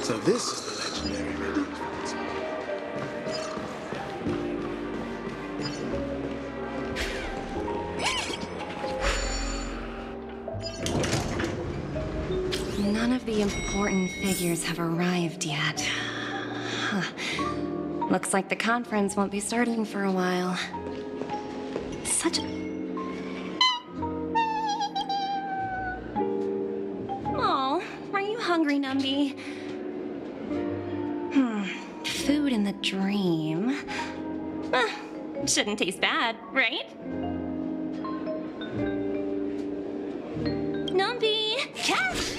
So this is the legendary radiant None of the important figures have arrived yet. Huh. Looks like the conference won't be starting for a while. Such a... Oh, are you hungry, Numby? Food in the dream. Shouldn't taste bad, right? Numby! Catch!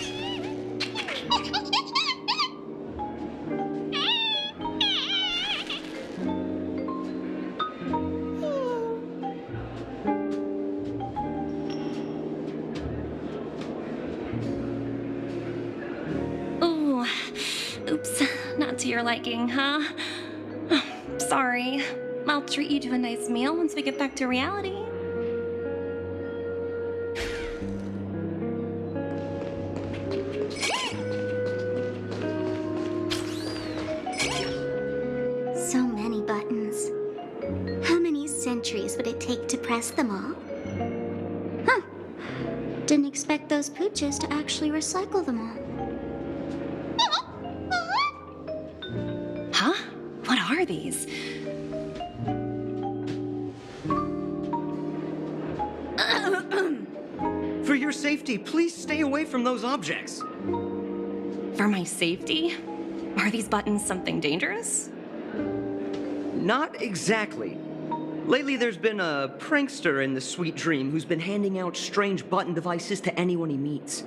Ooh, oops, not to your liking, huh? Sorry. I'll treat you to a nice meal once we get back to reality. So many buttons. How many centuries would it take to press them all? Huh. Didn't expect those pooches to actually recycle them all. Huh? What are these? For your safety, please stay away from those objects. For my safety? Are these buttons something dangerous? Not exactly. Lately, there's been a prankster in the Sweet Dream who's been handing out strange button devices to anyone he meets.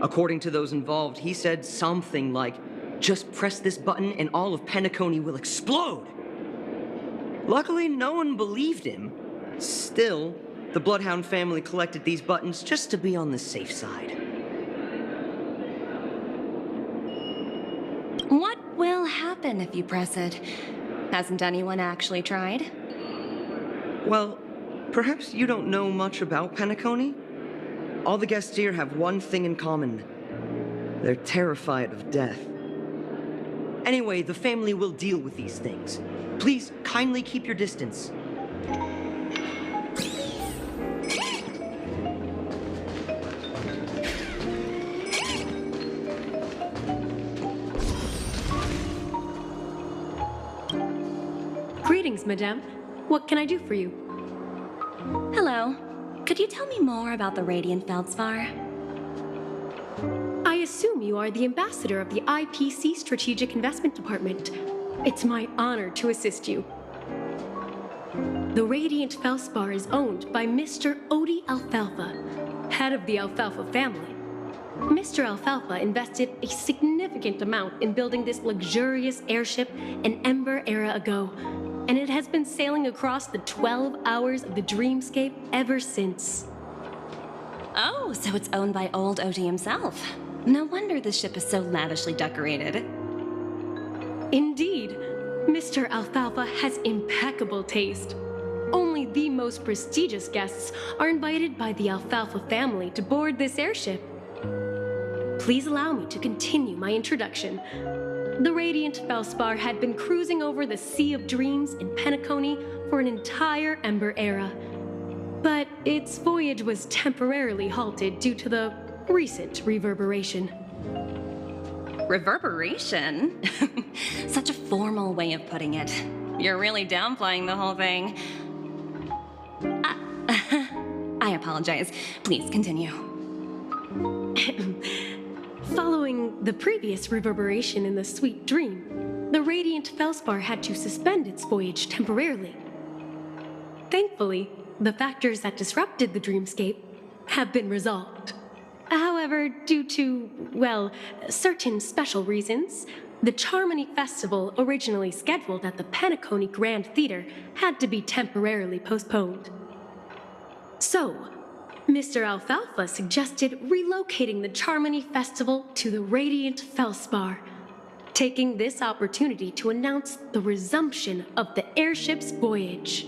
According to those involved, he said something like, "Just press this button and all of Penacony will explode." Luckily, no one believed him. Still, the Bloodhound family collected these buttons just to be on the safe side. What will happen if you press it? Hasn't anyone actually tried? Well, perhaps you don't know much about Penacony? All the guests here have one thing in common. They're terrified of death. Anyway, the family will deal with these things. Please kindly keep your distance. Greetings, madame. What can I do for you? Hello. Could you tell me more about the Radiant Feldspar? I assume you are the ambassador of the IPC Strategic Investment Department. It's my honor to assist you. The Radiant Feldspar is owned by Mr. Odie Alfalfa, head of the Alfalfa family. Mr. Alfalfa invested a significant amount in building this luxurious airship an Ember era ago, and it has been sailing across the 12 hours of the dreamscape ever since. Oh, so it's owned by old Odie himself. No wonder the ship is so lavishly decorated. Indeed, Mr. Alfalfa has impeccable taste. Only the most prestigious guests are invited by the Alfalfa family to board this airship. Please allow me to continue my introduction. The Radiant Feldspar had been cruising over the Sea of Dreams in Penacony for an entire Ember era. But its voyage was temporarily halted due to the recent reverberation. Reverberation? Such a formal way of putting it. You're really downplaying the whole thing. I apologize. Please continue. Following the previous reverberation in the Sweet Dream, the Radiant Feldspar had to suspend its voyage temporarily. Thankfully, the factors that disrupted the dreamscape have been resolved. However, due to, well, certain special reasons, the Charmony Festival, originally scheduled at the Penacony Grand Theater, had to be temporarily postponed. So, Mr. Alfalfa suggested relocating the Charmony Festival to the Radiant Feldspar, taking this opportunity to announce the resumption of the airship's voyage.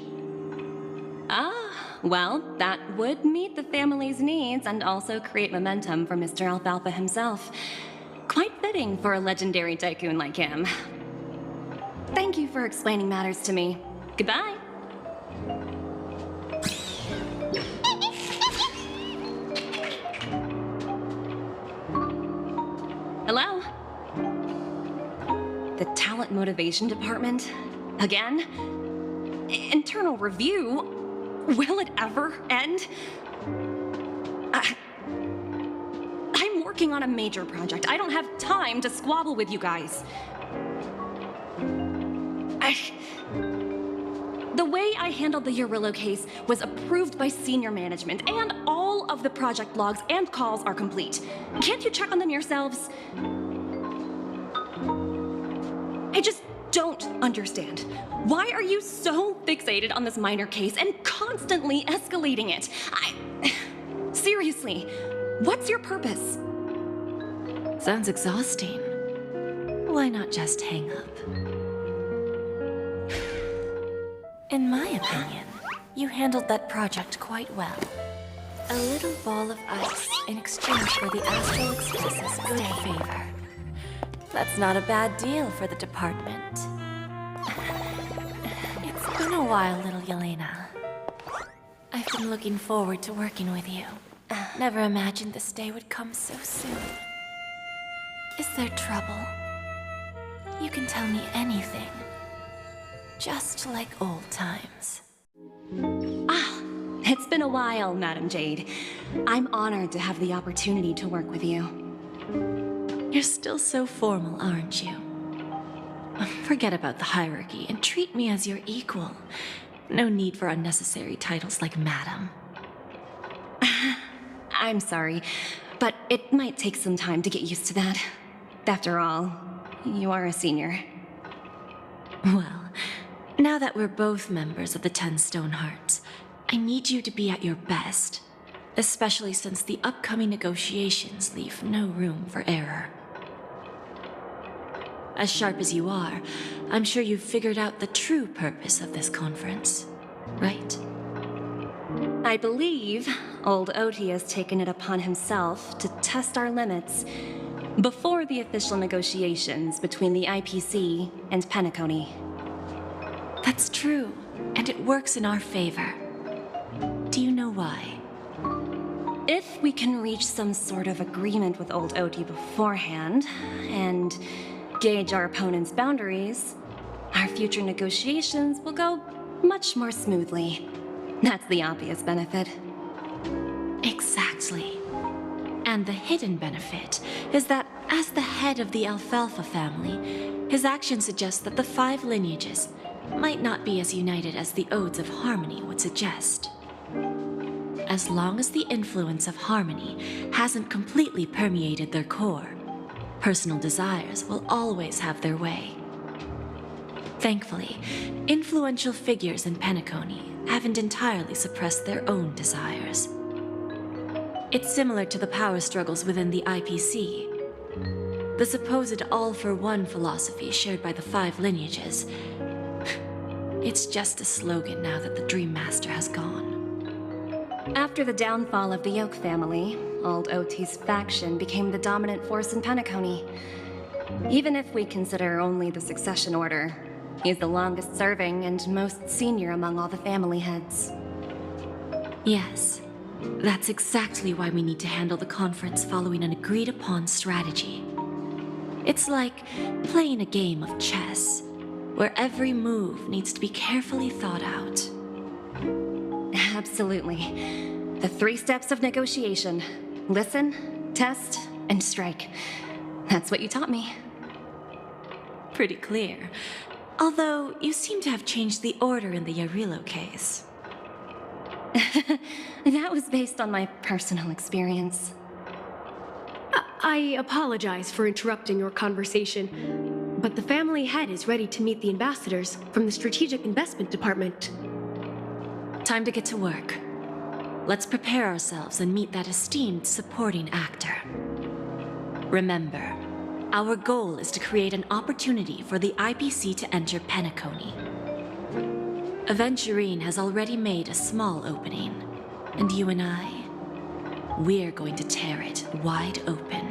Ah, well, that would meet the family's needs and also create momentum for Mr. Alfalfa himself. Quite the fitting for a legendary tycoon like him. Thank you for explaining matters to me. Goodbye. Hello? The Talent Motivation Department? Again? Internal review? Will it ever end? I'm working on a major project. I don't have time to squabble with you guys. The way I handled the Urillo case was approved by senior management, and all of the project logs and calls are complete. Can't you check on them yourselves? I just don't understand. Why are you so fixated on this minor case and constantly escalating it? Seriously, what's your purpose? Sounds exhausting. Why not just hang up? In my opinion, you handled that project quite well. A little ball of ice in exchange for the Astral Express's good favor. That's not a bad deal for the department. It's been a while, little Yelena. I've been looking forward to working with you. Never imagined this day would come so soon. Is there trouble? You can tell me anything. Just like old times. It's been a while, Madam Jade. I'm honored to have the opportunity to work with you. You're still so formal, aren't you? Forget about the hierarchy and treat me as your equal. No need for unnecessary titles like Madam. I'm sorry, but it might take some time to get used to that. After all, you are a senior. Well, now that we're both members of the 10 Stone Hearts, I need you to be at your best, especially since the upcoming negotiations leave no room for error. As sharp as you are, I'm sure you've figured out the true purpose of this conference, right? I believe old Oti has taken it upon himself to test our limits before the official negotiations between the IPC and Penacony. That's true, and it works in our favor. Do you know why? If we can reach some sort of agreement with old Oti beforehand, and gauge our opponent's boundaries, our future negotiations will go much more smoothly. That's the obvious benefit. Exactly. And the hidden benefit is that as the head of the Alfalfa family, his actions suggest that the 5 lineages might not be as united as the Odes of Harmony would suggest. As long as the influence of Harmony hasn't completely permeated their core, personal desires will always have their way. Thankfully, influential figures in Penacony haven't entirely suppressed their own desires. It's similar to the power struggles within the IPC. The supposed all-for-one philosophy shared by the 5 lineages. It's just a slogan now that the Dream Master has gone. After the downfall of the Yoke family, old Oti's faction became the dominant force in Penacony. Even if we consider only the succession order, he's the longest serving and most senior among all the family heads. Yes, that's exactly why we need to handle the conference following an agreed-upon strategy. It's like playing a game of chess, where every move needs to be carefully thought out. Absolutely. The 3 steps of negotiation. Listen, test, and strike. That's what you taught me. Pretty clear. Although, you seem to have changed the order in the Urillo case. That was based on my personal experience. I apologize for interrupting your conversation, but the family head is ready to meet the ambassadors from the Strategic Investment Department. Time to get to work. Let's prepare ourselves and meet that esteemed supporting actor. Remember, our goal is to create an opportunity for the IPC to enter Penacony. Aventurine has already made a small opening, and you and we're going to tear it wide open.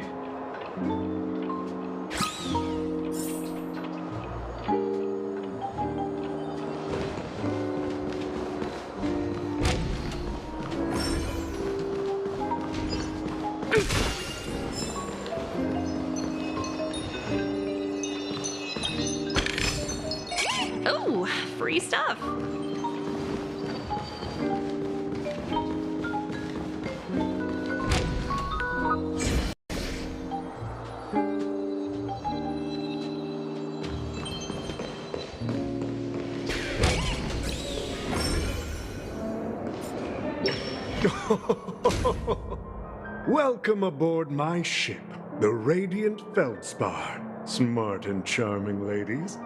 Welcome aboard my ship, the Radiant Feldspar. Smart and charming ladies.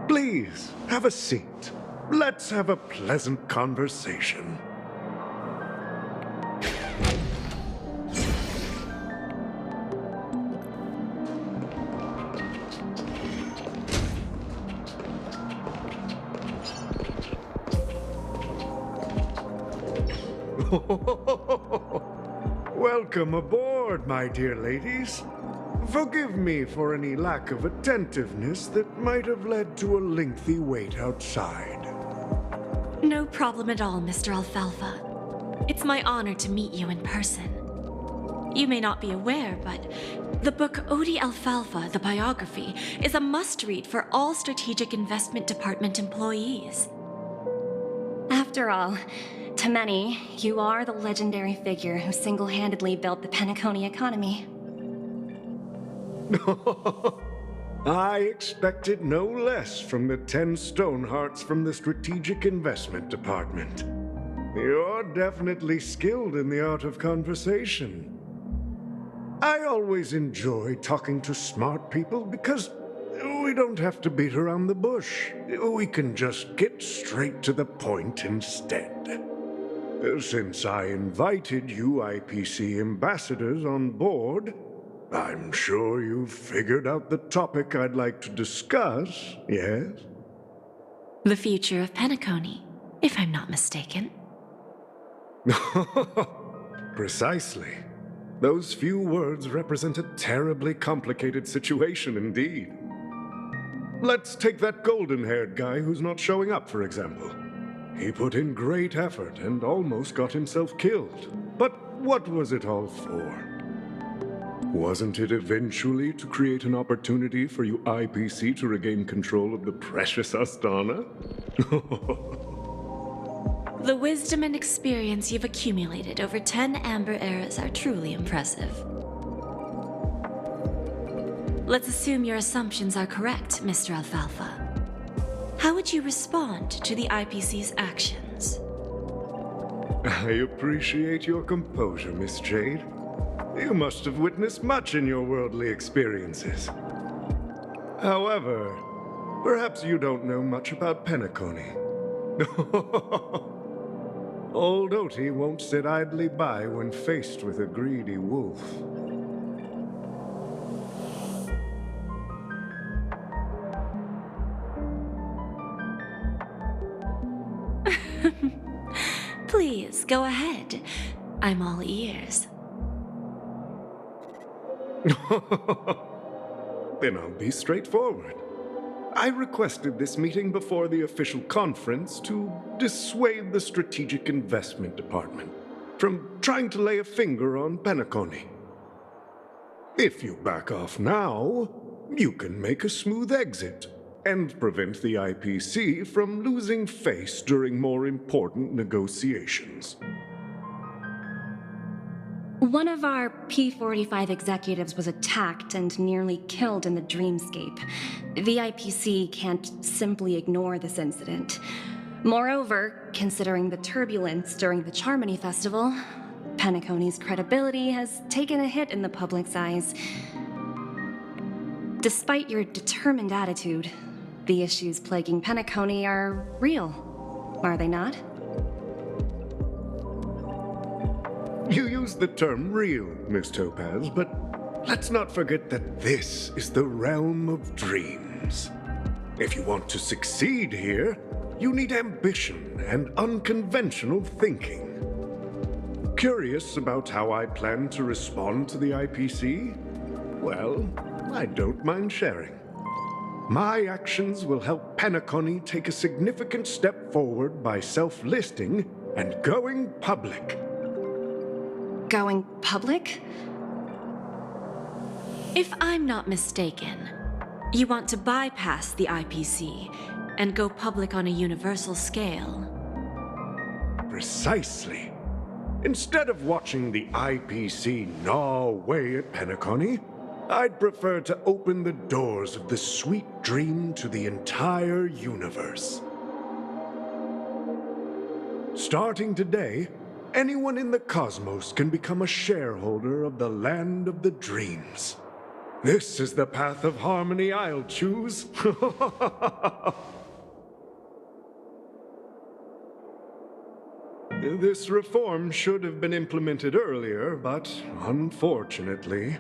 Please, have a seat. Let's have a pleasant conversation. Welcome aboard, my dear ladies. Forgive me for any lack of attentiveness that might have led to a lengthy wait outside. No problem at all, Mr. Alfalfa. It's my honor to meet you in person. You may not be aware, but the book Odi Alfalfa, the biography, is a must-read for all Strategic Investment Department employees. After all, to many, you are the legendary figure who single-handedly built the Penacony economy. I expected no less from the 10 Stonehearts from the Strategic Investment Department. You're definitely skilled in the art of conversation. I always enjoy talking to smart people because we don't have to beat around the bush. We can just get straight to the point instead. Since I invited you IPC ambassadors on board, I'm sure you've figured out the topic I'd like to discuss, yes? The future of Penacony, if I'm not mistaken. Precisely. Those few words represent a terribly complicated situation indeed. Let's take that golden-haired guy who's not showing up, for example. He put in great effort and almost got himself killed. But what was it all for? Wasn't it eventually to create an opportunity for you IPC to regain control of the precious Astana? The wisdom and experience you've accumulated over 10 Amber Eras are truly impressive. Let's assume your assumptions are correct, Mr. Alfalfa. How would you respond to the IPC's actions? I appreciate your composure, Miss Jade. You must have witnessed much in your worldly experiences. However, perhaps you don't know much about Penacony. Old Oti won't sit idly by when faced with a greedy wolf. Please, go ahead. I'm all ears. Then I'll be straightforward. I requested this meeting before the official conference to dissuade the Strategic Investment Department from trying to lay a finger on Penacony. If you back off now, you can make a smooth exit and prevent the IPC from losing face during more important negotiations. One of our P-45 executives was attacked and nearly killed in the dreamscape. The IPC can't simply ignore this incident. Moreover, considering the turbulence during the Charmony Festival, Penacony's credibility has taken a hit in the public's eyes. Despite your determined attitude, the issues plaguing Penacony are real, are they not? You use the term real, Miss Topaz, but let's not forget that this is the realm of dreams. If you want to succeed here, you need ambition and unconventional thinking. Curious about how I plan to respond to the IPC? Well, I don't mind sharing. My actions will help Penacony take a significant step forward by self-listing and going public. Going public? If I'm not mistaken, you want to bypass the IPC and go public on a universal scale. Precisely. Instead of watching the IPC gnaw away at Penacony, I'd prefer to open the doors of the sweet dream to the entire universe. Starting today, anyone in the cosmos can become a shareholder of the land of the dreams. This is the path of harmony I'll choose. This reform should have been implemented earlier, but unfortunately,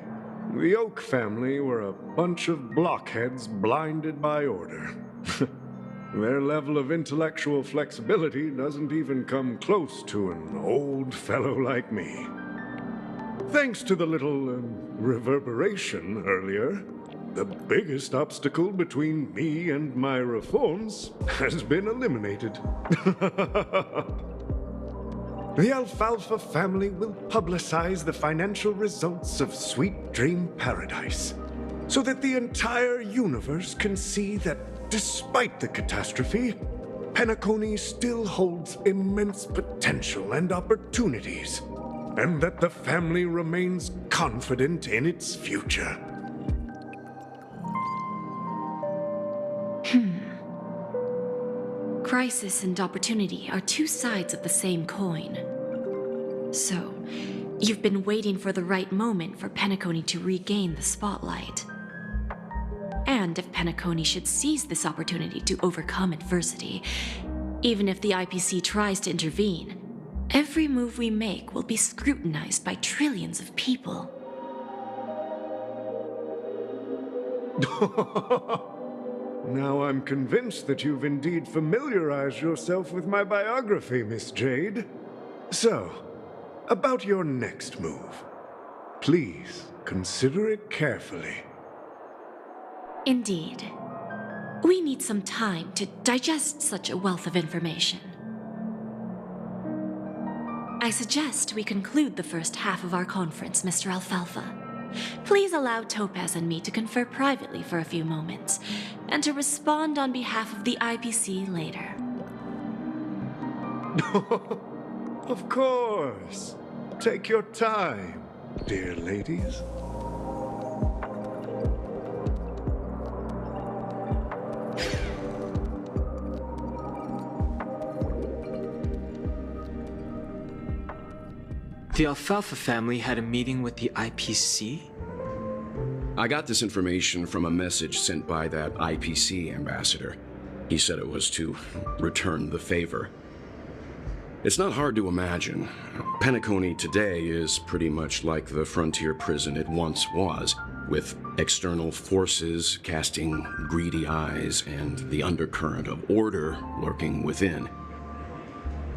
the Oak family were a bunch of blockheads blinded by order. Their level of intellectual flexibility doesn't even come close to an old fellow like me. Thanks to the little reverberation earlier, the biggest obstacle between me and my reforms has been eliminated. The Alfalfa family will publicize the financial results of Sweet Dream Paradise, so that the entire universe can see that despite the catastrophe, Penacony still holds immense potential and opportunities, and that the family remains confident in its future. Crisis and opportunity are two sides of the same coin. So, you've been waiting for the right moment for Penacony to regain the spotlight. And if Penacony should seize this opportunity to overcome adversity, even if the IPC tries to intervene, every move we make will be scrutinized by trillions of people. Now I'm convinced that you've indeed familiarized yourself with my biography, Miss Jade. So, about your next move. Please consider it carefully. Indeed. We need some time to digest such a wealth of information. I suggest we conclude the first half of our conference, Mr. Alfalfa. Please allow Topaz and me to confer privately for a few moments, and to respond on behalf of the IPC later. Of course. Take your time, dear ladies. The Alfalfa family had a meeting with the IPC? I got this information from a message sent by that IPC ambassador. He said it was to return the favor. It's not hard to imagine. Penacony today is pretty much like the frontier prison it once was, with external forces casting greedy eyes and the undercurrent of order lurking within.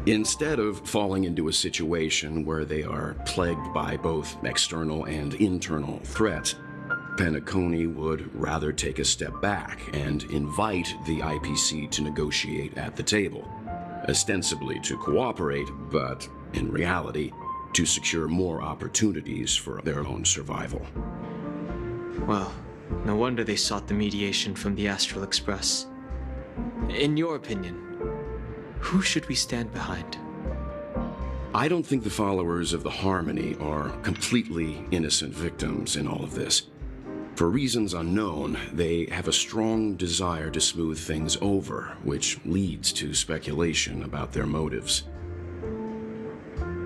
Instead of falling into a situation where they are plagued by both external and internal threats, Penacony would rather take a step back and invite the IPC to negotiate at the table, ostensibly to cooperate, but in reality, to secure more opportunities for their own survival. Well, no wonder they sought the mediation from the Astral Express. In your opinion, who should we stand behind? I don't think the followers of the Harmony are completely innocent victims in all of this. For reasons unknown, they have a strong desire to smooth things over, which leads to speculation about their motives.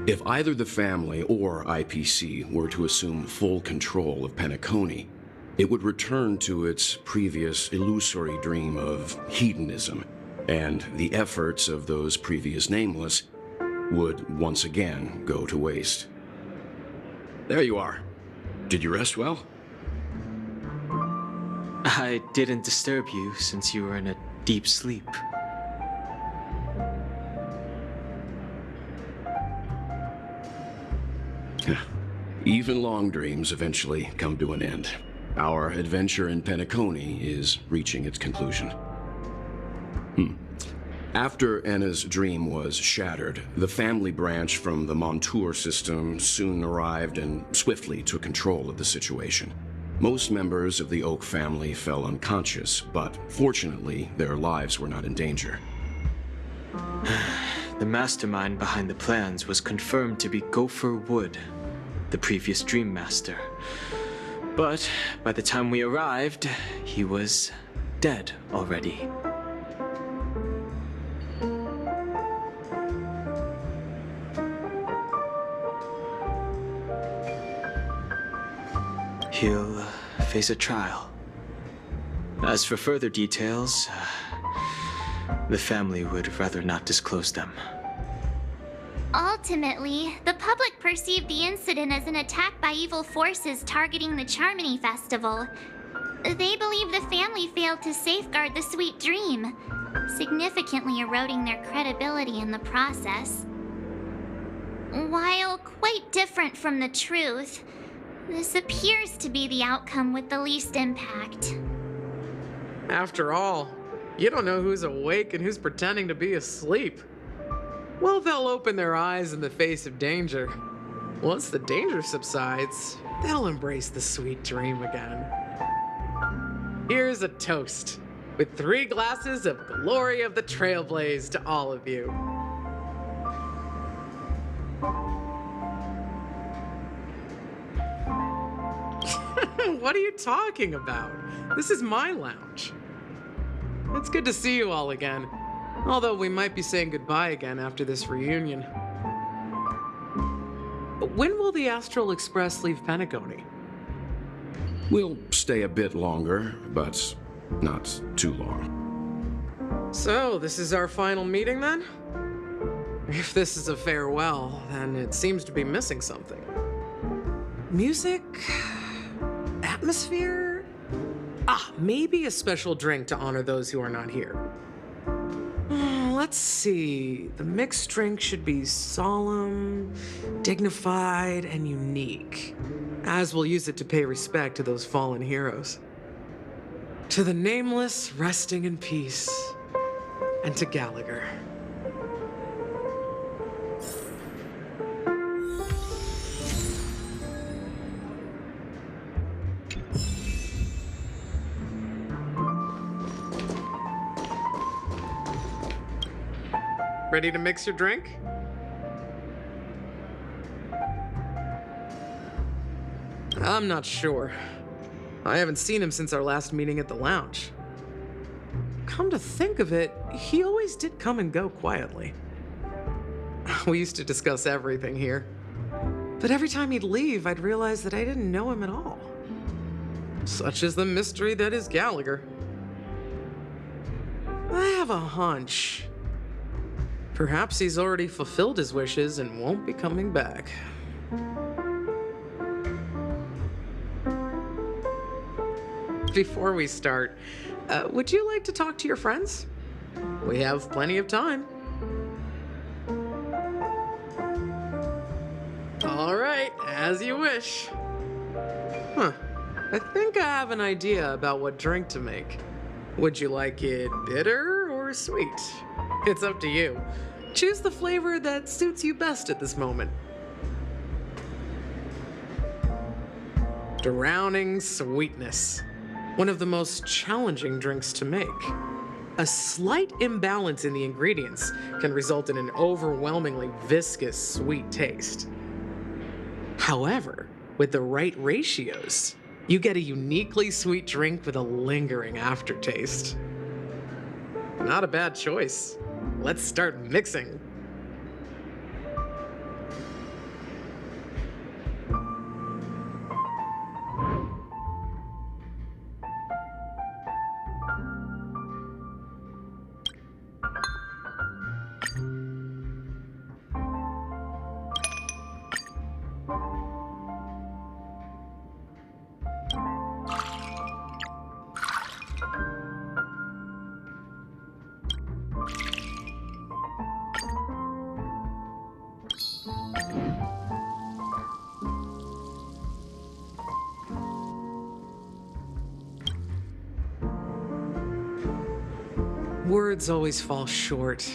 If either the family or IPC were to assume full control of Penacony, it would return to its previous illusory dream of hedonism, and the efforts of those previous nameless would once again go to waste. There you are. Did you rest well? I didn't disturb you since you were in a deep sleep. Even long dreams eventually come to an end. Our adventure in Penacony is reaching its conclusion. After Enna's dream was shattered, the family branch from the Montour system soon arrived and swiftly took control of the situation. Most members of the Oak family fell unconscious, but fortunately, their lives were not in danger. The mastermind behind the plans was confirmed to be Gopher Wood, the previous Dream Master. But by the time we arrived, he was dead already. he'll face a trial. As for further details, the family would rather not disclose them. Ultimately, the public perceived the incident as an attack by evil forces targeting the Charmony Festival. They believe the family failed to safeguard the sweet dream, significantly eroding their credibility in the process. While quite different from the truth, this appears to be the outcome with the least impact. After all, you don't know who's awake and who's pretending to be asleep. Well, they'll open their eyes in the face of danger. Once the danger subsides, they'll embrace the sweet dream again. Here's a toast, with 3 glasses of Glory of the Trailblaze to all of you. What are you talking about? This is my lounge. It's good to see you all again. Although we might be saying goodbye again after this reunion. When will the Astral Express leave Penacony? We'll stay a bit longer, but not too long. So, this is our final meeting then? If this is a farewell, then it seems to be missing something. Music? Atmosphere? Maybe a special drink to honor those who are not here. Let's see. The mixed drink should be solemn, dignified, and unique, as we'll use it to pay respect to those fallen heroes. To the Nameless, resting in peace, and to Gallagher. Ready to mix your drink? I'm not sure. I haven't seen him since our last meeting at the lounge. Come to think of it, he always did come and go quietly. We used to discuss everything here. But every time he'd leave, I'd realize that I didn't know him at all. Such is the mystery that is Gallagher. I have a hunch. Perhaps he's already fulfilled his wishes and won't be coming back. Before we start, would you like to talk to your friends? We have plenty of time. All right, as you wish. I think I have an idea about what drink to make. Would you like it bitter or sweet? It's up to you. Choose the flavor that suits you best at this moment. Drowning sweetness. One of the most challenging drinks to make. A slight imbalance in the ingredients can result in an overwhelmingly viscous sweet taste. However, with the right ratios, you get a uniquely sweet drink with a lingering aftertaste. Not a bad choice. Let's start mixing. Words always fall short.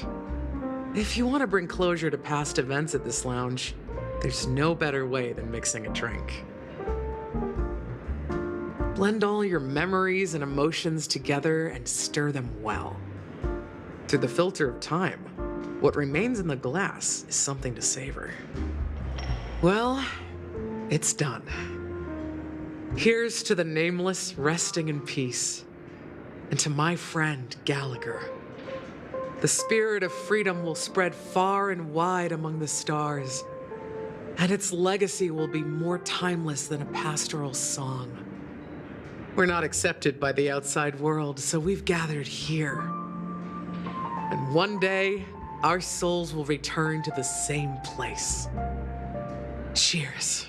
If you want to bring closure to past events at this lounge, there's no better way than mixing a drink. Blend all your memories and emotions together and stir them well. Through the filter of time, what remains in the glass is something to savor. Well, it's done. Here's to the Nameless resting in peace, and to my friend Gallagher. The spirit of freedom will spread far and wide among the stars, and its legacy will be more timeless than a pastoral song. We're not accepted by the outside world, so we've gathered here. And one day, our souls will return to the same place. Cheers.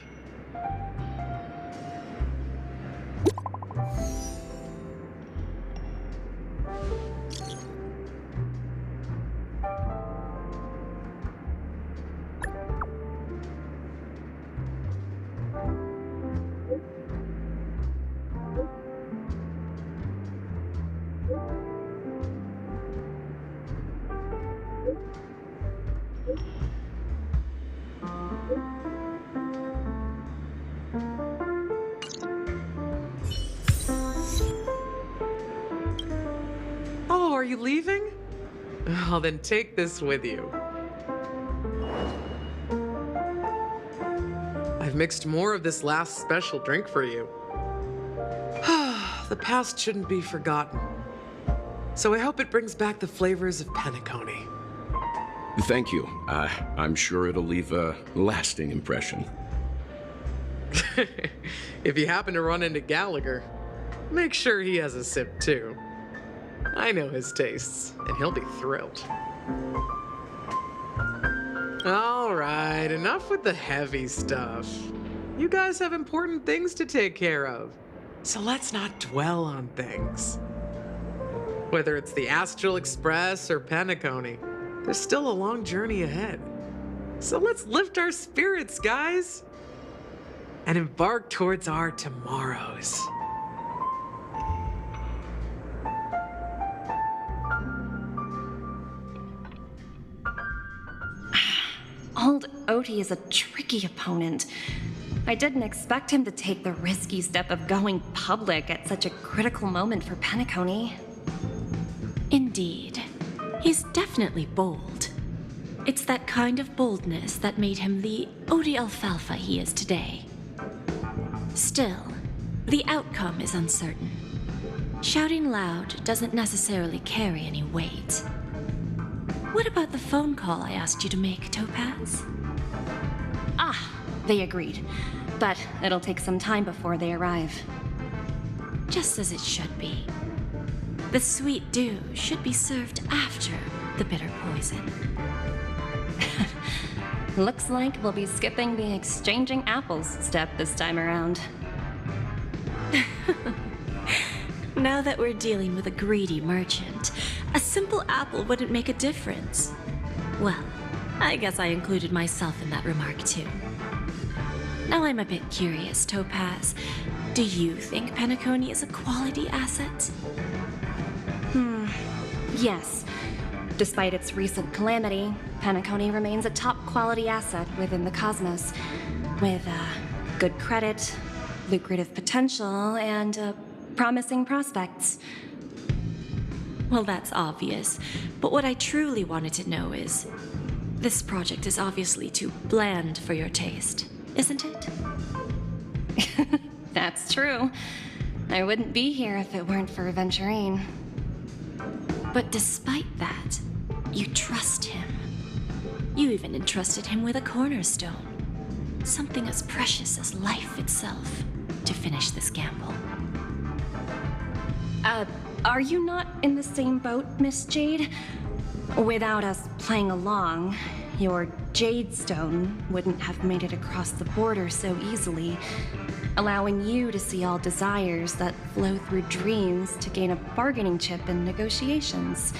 Oh, are you leaving? Well, then take this with you. I've mixed more of this last special drink for you. The past shouldn't be forgotten. So I hope it brings back the flavors of Penacony. Thank you. I'm sure it'll leave a lasting impression. If you happen to run into Gallagher, make sure he has a sip too. I know his tastes, and he'll be thrilled. All right, enough with the heavy stuff. You guys have important things to take care of, so let's not dwell on things. Whether it's the Astral Express or Penacony, there's still a long journey ahead. So let's lift our spirits, guys, and embark towards our tomorrows. Old Oti is a tricky opponent. I didn't expect him to take the risky step of going public at such a critical moment for Penacony. Indeed. He's definitely bold. It's that kind of boldness that made him the Odi Alfalfa he is today. Still, the outcome is uncertain. Shouting loud doesn't necessarily carry any weight. What about the phone call I asked you to make, Topaz? They agreed, but it'll take some time before they arrive. Just as it should be. The sweet dew should be served after the bitter poison. Looks like we'll be skipping the exchanging apples step this time around. Now that we're dealing with a greedy merchant, a simple apple wouldn't make a difference. Well, I guess I included myself in that remark too. Now I'm a bit curious, Topaz. Do you think Penacony is a quality asset? Yes. Despite its recent calamity, Penacony remains a top quality asset within the cosmos, with good credit, lucrative potential, and promising prospects. Well, that's obvious, but what I truly wanted to know is, this project is obviously too bland for your taste, isn't it? That's true. I wouldn't be here if it weren't for Aventurine. But despite that, you trust him. You even entrusted him with a cornerstone, something as precious as life itself, to finish this gamble. Are you not in the same boat, Miss Jade? Without us playing along, your Jade Stone wouldn't have made it across the border so easily, allowing you to see all desires that flow through dreams to gain a bargaining chip in negotiations.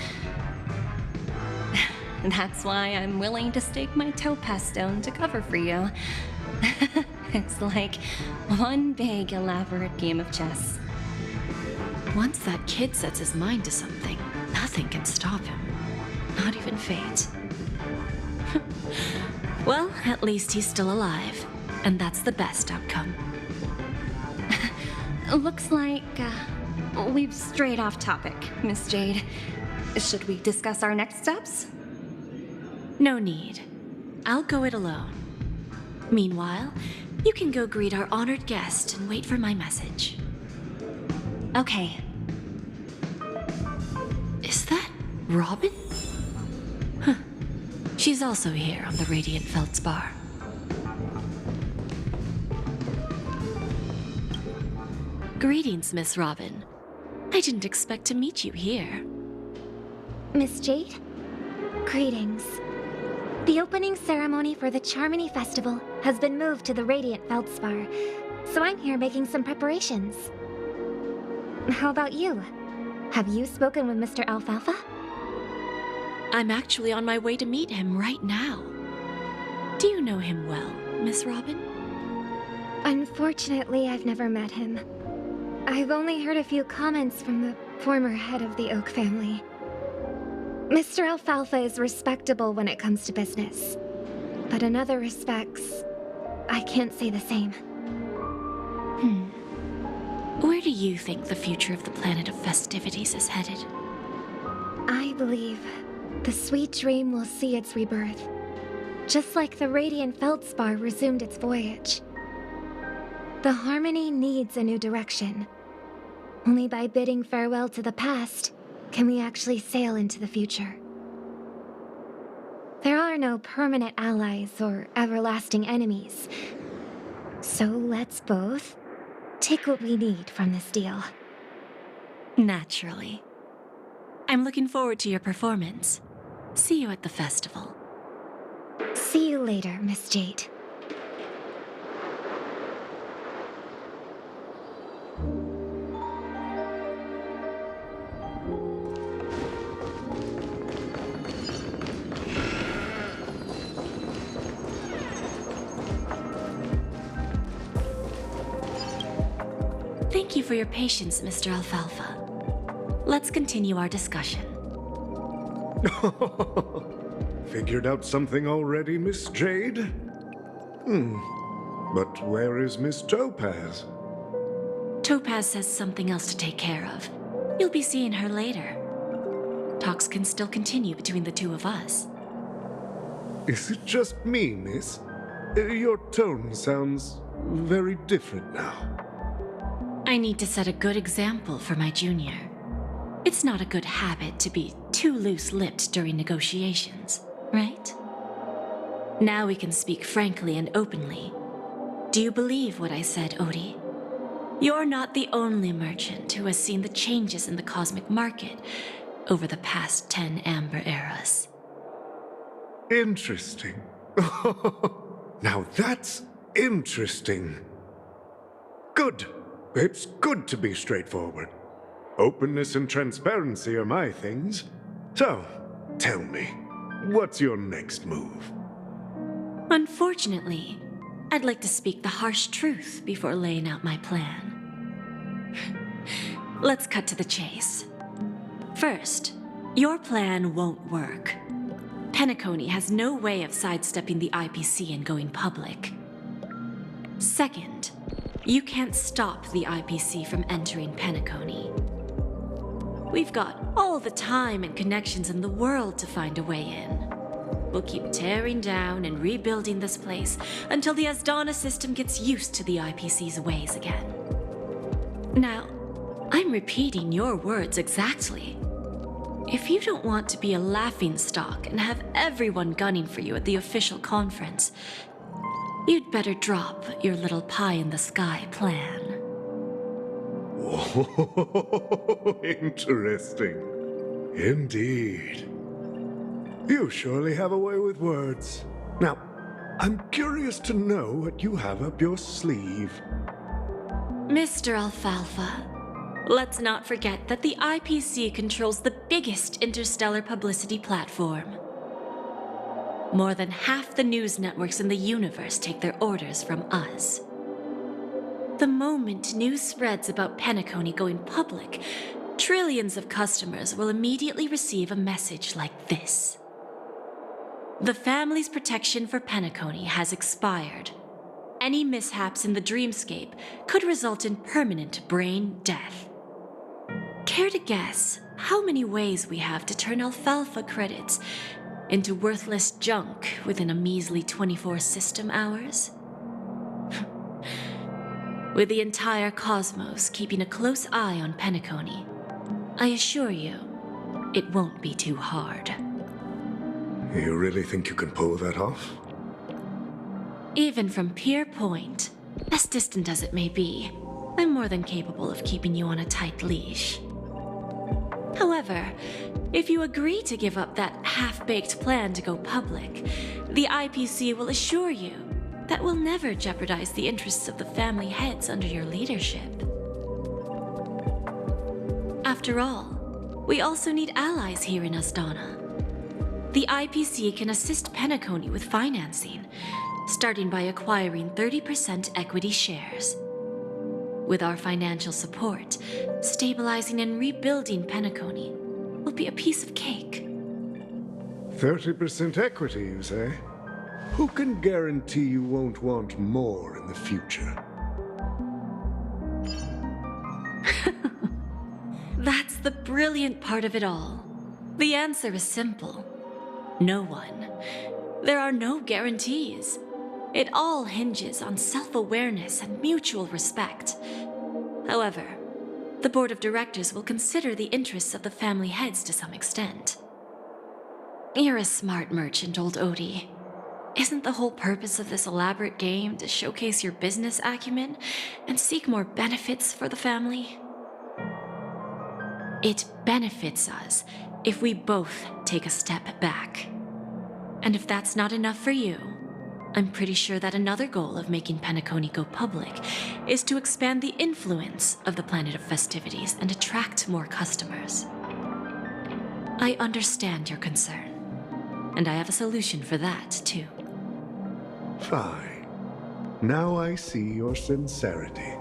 That's why I'm willing to stake my Topaz Stone to cover for you. It's like one big, elaborate game of chess. Once that kid sets his mind to something, nothing can stop him. Not even fate. Well, at least he's still alive, and that's the best outcome. Looks like we've strayed off topic, Miss Jade. Should we discuss our next steps? No need. I'll go it alone. Meanwhile, you can go greet our honored guest and wait for my message. Okay. Is that Robin? Huh. She's also here on the Radiant Feldspar. Greetings, Miss Robin. I didn't expect to meet you here. Miss Jade? Greetings. The opening ceremony for the Charmony Festival has been moved to the Radiant Feldspar, so I'm here making some preparations. How about you? Have you spoken with Mr. Alfalfa? I'm actually on my way to meet him right now. Do you know him well, Miss Robin? Unfortunately, I've never met him. I've only heard a few comments from the former head of the Oak family. Mr. Alfalfa is respectable when it comes to business, but in other respects, I can't say the same. Where do you think the future of the planet of festivities is headed? I believe the sweet dream will see its rebirth, just like the Radiant Feldspar resumed its voyage. The Harmony needs a new direction. Only by bidding farewell to the past can we actually sail into the future. There are no permanent allies or everlasting enemies, so let's both take what we need from this deal. Naturally. I'm looking forward to your performance. See you at the festival. See you later, Miss Jade. Thank you for your patience, Mr. Alfalfa. Let's continue our discussion. Figured out something already, Miss Jade? But where is Miss Topaz? Topaz has something else to take care of. You'll be seeing her later. Talks can still continue between the two of us. Is it just me, miss? Your tone sounds very different now. I need to set a good example for my junior. It's not a good habit to be too loose-lipped during negotiations, right? Now we can speak frankly and openly. Do you believe what I said, Odie? You're not the only merchant who has seen the changes in the cosmic market over the past 10 Amber Eras. Interesting. Now that's interesting. Good. It's good to be straightforward. Openness and transparency are my things. So, tell me, what's your next move? Unfortunately, I'd like to speak the harsh truth before laying out my plan. Let's cut to the chase. First, your plan won't work. Penacony has no way of sidestepping the IPC and going public. Second, you can't stop the IPC from entering Penacony. We've got all the time and connections in the world to find a way in. We'll keep tearing down and rebuilding this place until the Asdana system gets used to the IPC's ways again. Now, I'm repeating your words exactly. If you don't want to be a laughingstock and have everyone gunning for you at the official conference, you'd better drop your little pie-in-the-sky plan. Whoa, interesting. Indeed. You surely have a way with words. Now, I'm curious to know what you have up your sleeve. Mr. Alfalfa, let's not forget that the IPC controls the biggest interstellar publicity platform. More than half the news networks in the universe take their orders from us. The moment news spreads about Penacony going public, trillions of customers will immediately receive a message like this. The family's protection for Penacony has expired. Any mishaps in the dreamscape could result in permanent brain death. Care to guess how many ways we have to turn Alfalfa credits into worthless junk within a measly 24 system hours? With the entire cosmos keeping a close eye on Penacony, I assure you, it won't be too hard. You really think you can pull that off? Even from Pier Point, as distant as it may be, I'm more than capable of keeping you on a tight leash. However, if you agree to give up that half-baked plan to go public, the IPC will assure you that we'll never jeopardize the interests of the family heads under your leadership. After all, we also need allies here in Asdana. The IPC can assist Penacony with financing, starting by acquiring 30% equity shares. With our financial support, stabilizing and rebuilding Penacony will be a piece of cake. 30% equity, you say? Who can guarantee you won't want more in the future? That's the brilliant part of it all. The answer is simple. No one. There are no guarantees. It all hinges on self-awareness and mutual respect. However, the board of directors will consider the interests of the family heads to some extent. You're a smart merchant, old Odie. Isn't the whole purpose of this elaborate game to showcase your business acumen and seek more benefits for the family? It benefits us if we both take a step back. And if that's not enough for you, I'm pretty sure that another goal of making Penacony go public is to expand the influence of the Planet of Festivities and attract more customers. I understand your concern, and I have a solution for that, too. Fine. Now I see your sincerity.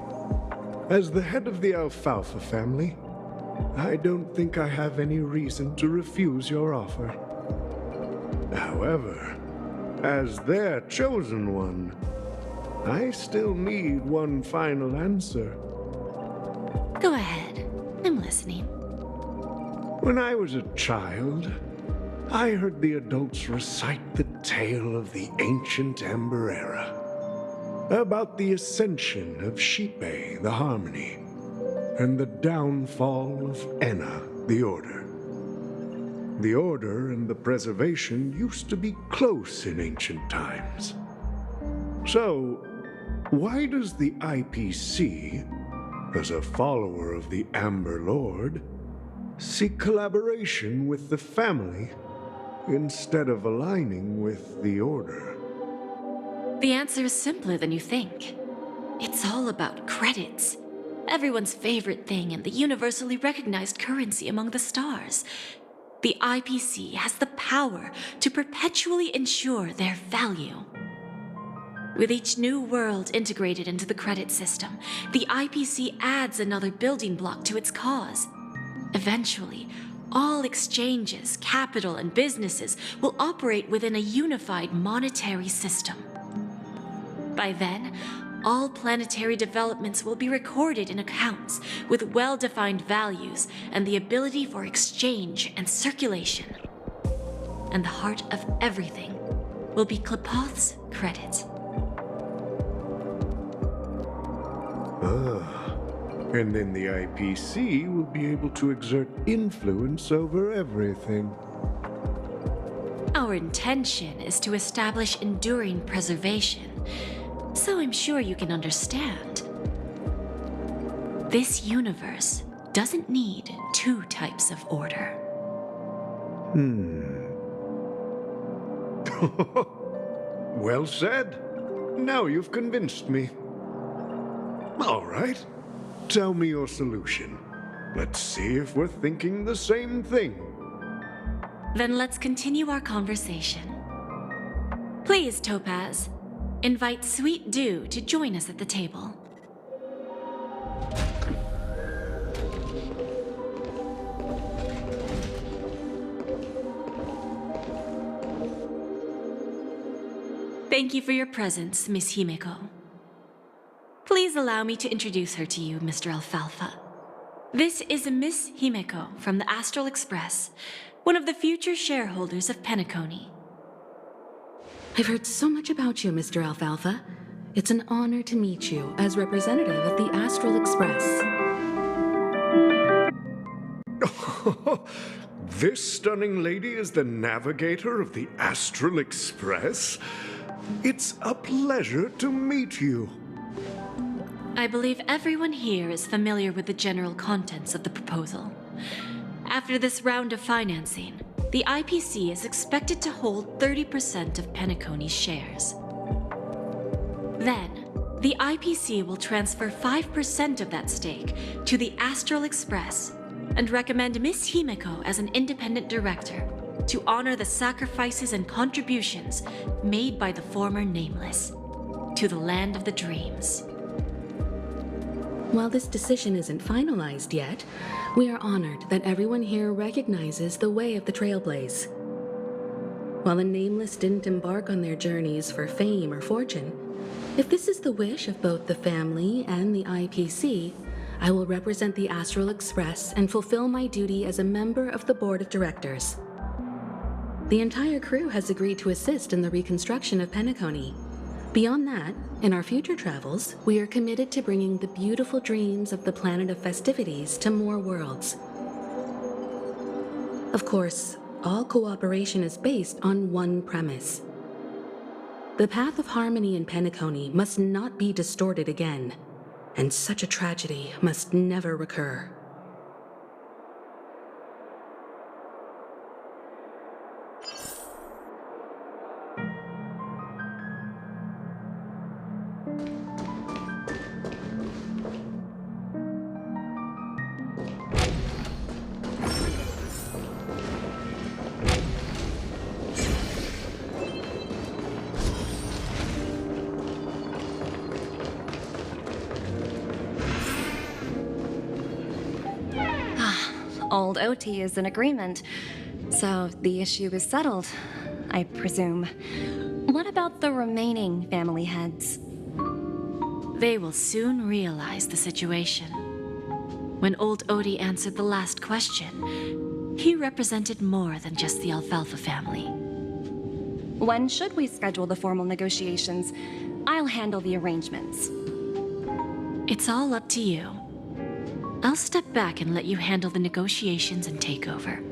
As the head of the Alfalfa family, I don't think I have any reason to refuse your offer. However, as their chosen one, I still need one final answer. Go ahead. I'm listening. When I was a child, I heard the adults recite the tale of the ancient Ember Era, about the ascension of Shipe, the Harmony, and the downfall of Enna, the Order. The Order and the Preservation used to be close in ancient times. So, why does the IPC, as a follower of the Amber Lord, seek collaboration with the family instead of aligning with the Order? The answer is simpler than you think. It's all about credits. Everyone's favorite thing and the universally recognized currency among the stars. The IPC has the power to perpetually ensure their value. With each new world integrated into the credit system, the IPC adds another building block to its cause. Eventually, all exchanges, capital, and businesses will operate within a unified monetary system. By then, all planetary developments will be recorded in accounts with well-defined values and the ability for exchange and circulation. And the heart of everything will be Klepoth's credit. And then the IPC will be able to exert influence over everything. Our intention is to establish enduring preservation, so I'm sure you can understand. This universe doesn't need two types of order. Well said. Now you've convinced me. All right. Tell me your solution. Let's see if we're thinking the same thing. Then let's continue our conversation. Please, Topaz, invite Sweet Dew to join us at the table. Thank you for your presence, Miss Himeko. Please allow me to introduce her to you, Mr. Alfalfa. This is Miss Himeko from the Astral Express, one of the future shareholders of Penacony. I've heard so much about you, Mr. Alfalfa. It's an honor to meet you as representative of the Astral Express. This stunning lady is the navigator of the Astral Express? It's a pleasure to meet you. I believe everyone here is familiar with the general contents of the proposal. After this round of financing, the IPC is expected to hold 30% of Penacony's shares. Then, the IPC will transfer 5% of that stake to the Astral Express and recommend Miss Himeko as an independent director to honor the sacrifices and contributions made by the former Nameless to the land of the dreams. While this decision isn't finalized yet, we are honored that everyone here recognizes the way of the Trailblaze. While the Nameless didn't embark on their journeys for fame or fortune, if this is the wish of both the family and the IPC, I will represent the Astral Express and fulfill my duty as a member of the board of directors. The entire crew has agreed to assist in the reconstruction of Penacony. Beyond that, in our future travels, we are committed to bringing the beautiful dreams of the planet of festivities to more worlds. Of course, all cooperation is based on one premise. The path of harmony in Penacony must not be distorted again, and such a tragedy must never recur. Old OT is in agreement, so the issue is settled, I presume. What about the remaining family heads? They will soon realize the situation. When old Odie answered the last question, he represented more than just the Alfalfa family. When should we schedule the formal negotiations? I'll handle the arrangements. It's all up to you. I'll step back and let you handle the negotiations and takeover.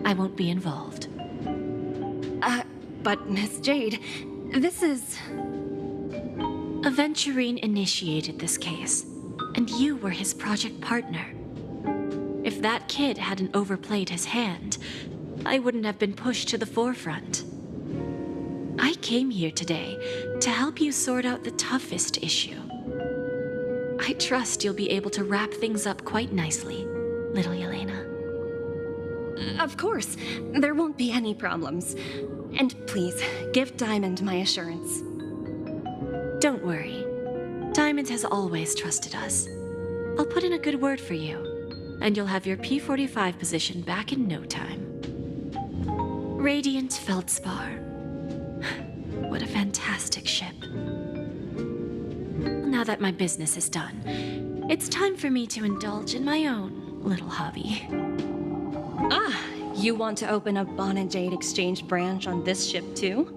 I won't be involved. But Miss Jade, this is... Aventurine initiated this case, and you were his project partner. If that kid hadn't overplayed his hand, I wouldn't have been pushed to the forefront. I came here today to help you sort out the toughest issue. I trust you'll be able to wrap things up quite nicely, little Yelena. Of course, there won't be any problems. And please, give Diamond my assurance. Don't worry. Diamond has always trusted us. I'll put in a good word for you, and you'll have your P-45 position back in no time. Radiant Feldspar. What a fantastic ship. Now that my business is done, it's time for me to indulge in my own little hobby. Ah, you want to open a Bon and Jade exchange branch on this ship too?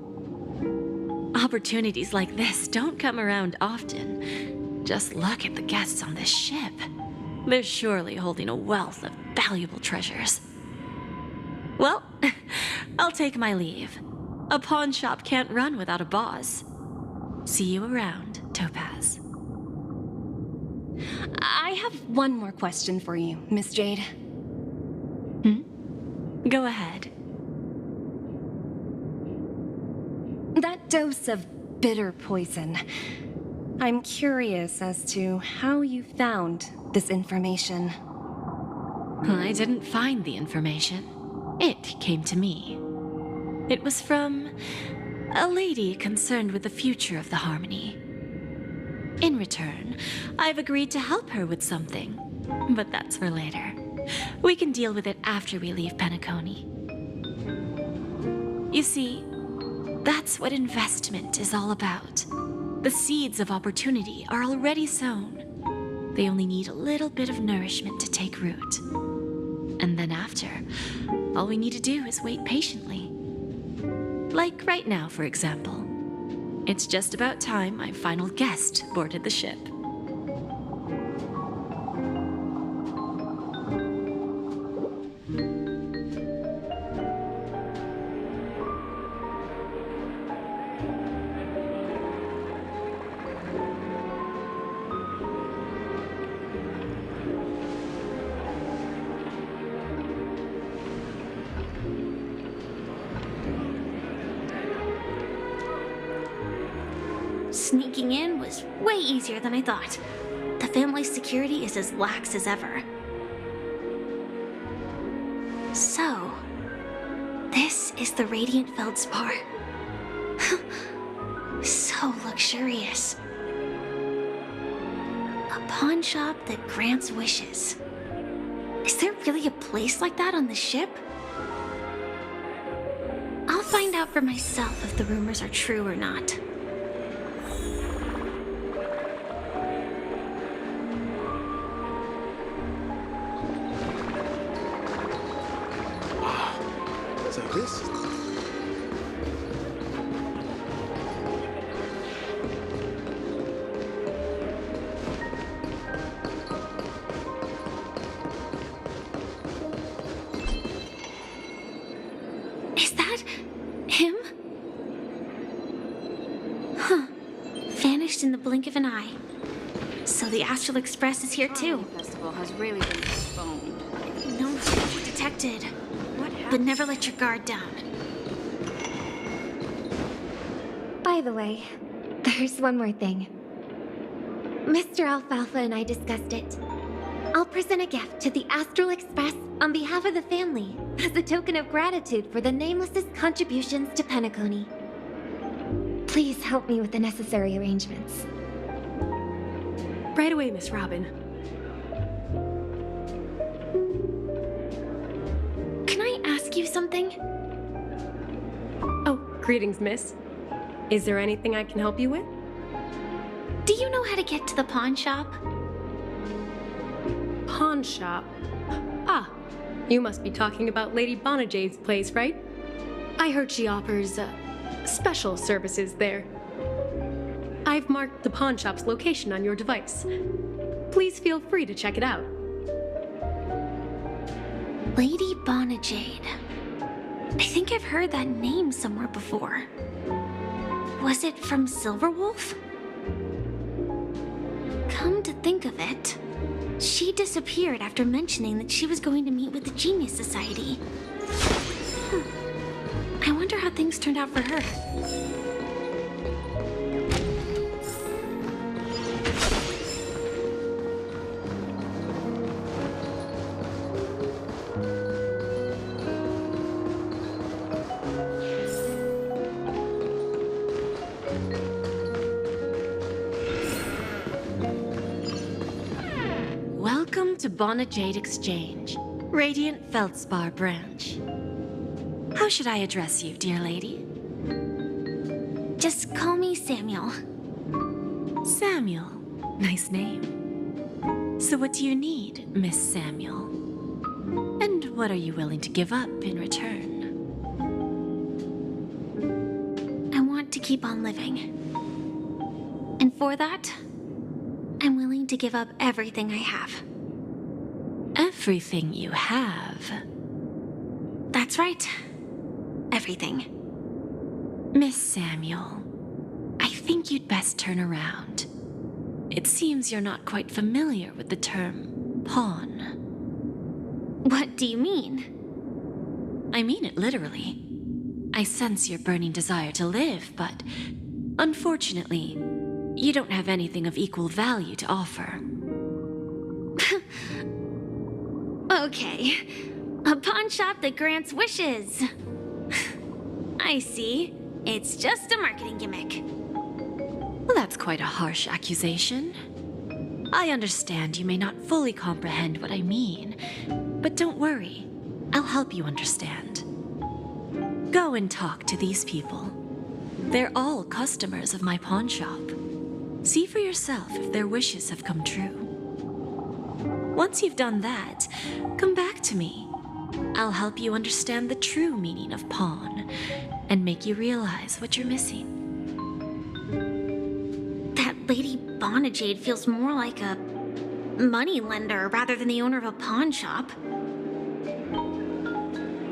Opportunities like this don't come around often. Just look at the guests on this ship. They're surely holding a wealth of valuable treasures. Well, I'll take my leave. A pawn shop can't run without a boss. See you around, Topaz. I have one more question for you, Miss Jade. Go ahead. That dose of bitter poison. I'm curious as to how you found this information. I didn't find the information. It came to me. It was from a lady concerned with the future of the Harmony. In return, I've agreed to help her with something, but that's for later. We can deal with it after we leave Penacony. You see, that's what investment is all about. The seeds of opportunity are already sown. They only need a little bit of nourishment to take root. And then after, all we need to do is wait patiently. Like right now, for example. It's just about time my final guest boarded the ship. Sneaking in was way easier than I thought. The family's security is as lax as ever. So, this is the Radiant Feldspar. So luxurious. A pawn shop that grants wishes. Is there really a place like that on the ship? I'll find out for myself if the rumors are true or not. So this... Is that him? Huh. Vanished in the blink of an eye. So the Astral Express is here too. Festival has really been postponed. No danger detected. What happened? But never let your guard down. By the way, there's one more thing. Mr. Alfalfa and I discussed it. I'll present a gift to the Astral Express on behalf of the family as a token of gratitude for the Nameless's contributions to Penacony. Please help me with the necessary arrangements. Right away, Miss Robin. Can I ask you something? Oh, greetings, miss. Is there anything I can help you with? Do you know how to get to the pawn shop? Pawn shop. Ah, you must be talking about Lady Bonajade's place, right? I heard she offers, special services there. I've marked the pawn shop's location on your device. Please feel free to check it out. Lady Bonajade. I think I've heard that name somewhere before. Was it from Silverwolf? Come to think of it, she disappeared after mentioning that she was going to meet with the Genius Society. I wonder how things turned out for her. Welcome to Bonajade Exchange, Radiant Feldspar branch. How should I address you, dear lady? Just call me Samuel. Samuel. Nice name. So what do you need, Miss Samuel? And what are you willing to give up in return? I want to keep on living. And for that, I'm willing to give up everything I have. Everything you have? That's right. Everything. Miss Samuel, I think you'd best turn around. It seems you're not quite familiar with the term pawn. What do you mean? I mean it literally. I sense your burning desire to live, but unfortunately, you don't have anything of equal value to offer. Okay. A pawn shop that grants wishes. I see. It's just a marketing gimmick. Well, that's quite a harsh accusation. I understand you may not fully comprehend what I mean, but don't worry. I'll help you understand. Go and talk to these people. They're all customers of my pawn shop. See for yourself if their wishes have come true. Once you've done that, come back to me. I'll help you understand the true meaning of pawn and make you realize what you're missing. That Lady Bonajade feels more like a money lender rather than the owner of a pawn shop.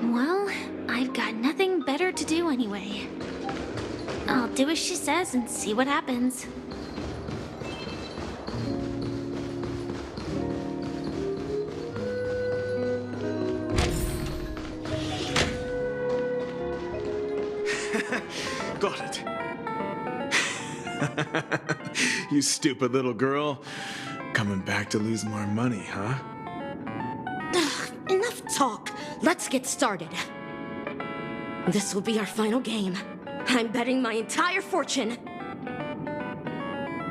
Well, I've got nothing better to do anyway. I'll do as she says and see what happens. Got it. You stupid little girl. Coming back to lose more money, huh? Enough talk. Let's get started. This will be our final game. I'm betting my entire fortune.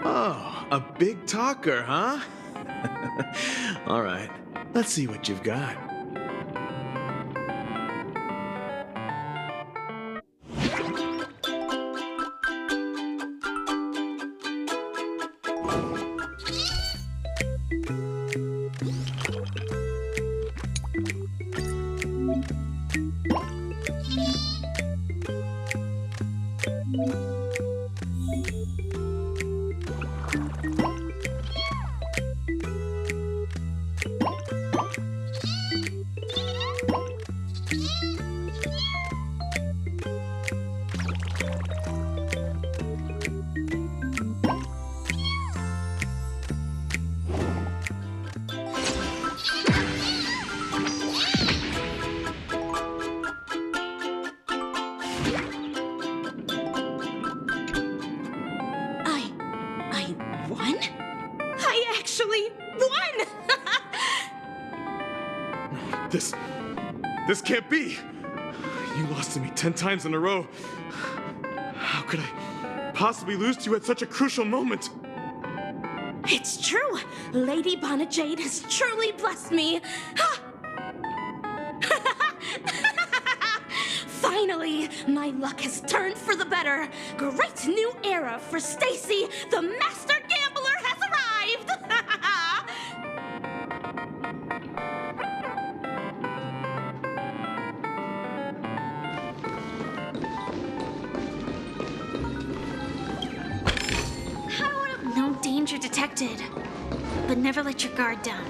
Oh, a big talker, huh? All right, let's see what you've got. I won? I actually won! This can't be! You lost to me 10 times in a row. How could I possibly lose to you at such a crucial moment? It's true! Lady Bonajade has truly blessed me! Finally, my luck has turned for the better. Great new era for Stacy, the master gambler has arrived! No danger detected. But never let your guard down.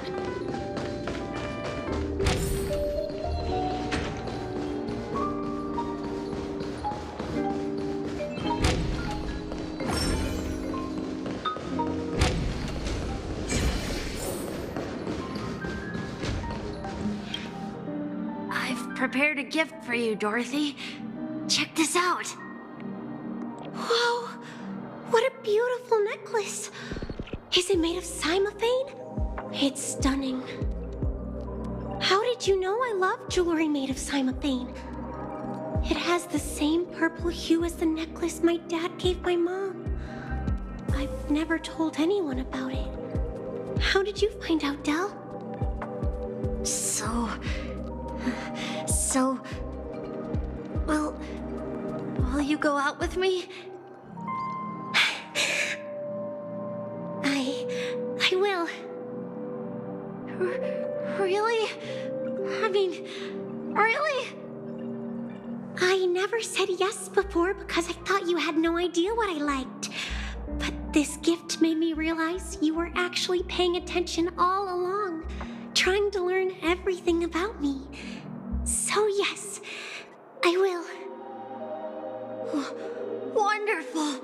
I've prepared a gift for you, Dorothy. Check this out. Whoa! What a beautiful necklace! Is it made of cymophane? It's stunning. How did you know I love jewelry made of cymophane? It has the same purple hue as the necklace my dad gave my mom. I've never told anyone about it. How did you find out, Del? Well, will you go out with me? I will. Really? I mean, really? I never said yes before because I thought you had no idea what I liked. But this gift made me realize you were actually paying attention all along, trying to learn everything about me. So yes, I will. Wonderful!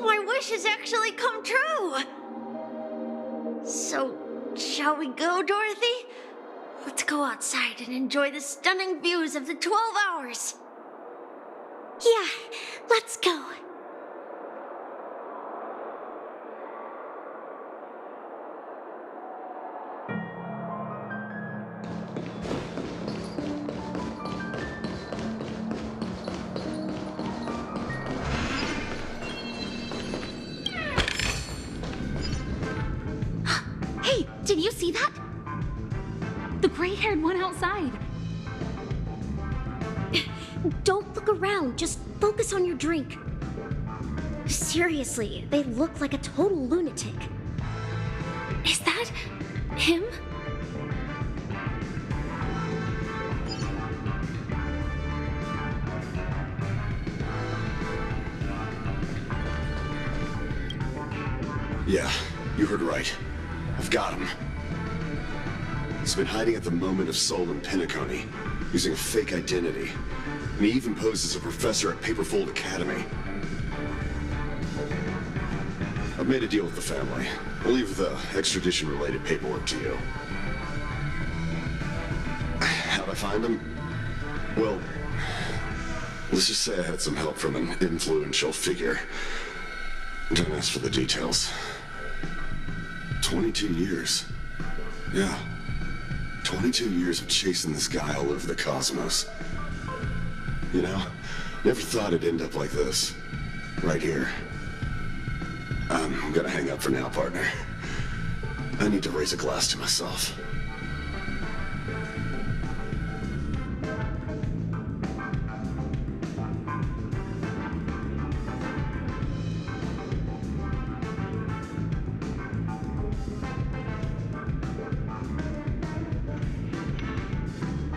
My wish has actually come true! So, shall we go, Dorothy? Let's go outside and enjoy the stunning views of the 12 hours. Yeah, let's go. Hey, did you see that? The gray-haired one outside. Don't look around, just focus on your drink. Seriously, they look like a total lunatic. Is that him? Yeah, you heard right. I've got him. He's been hiding at the Moment of Soul in Penacony, using a fake identity. And he even posed as a professor at Paperfold Academy. I've made a deal with the family. I'll leave the extradition-related paperwork to you. How'd I find him? Well, let's just say I had some help from an influential figure. Don't ask for the details. 22 years. Yeah. 22 years of chasing this guy all over the cosmos. You know, never thought it'd end up like this. Right here. I'm gonna hang up for now, partner. I need to raise a glass to myself.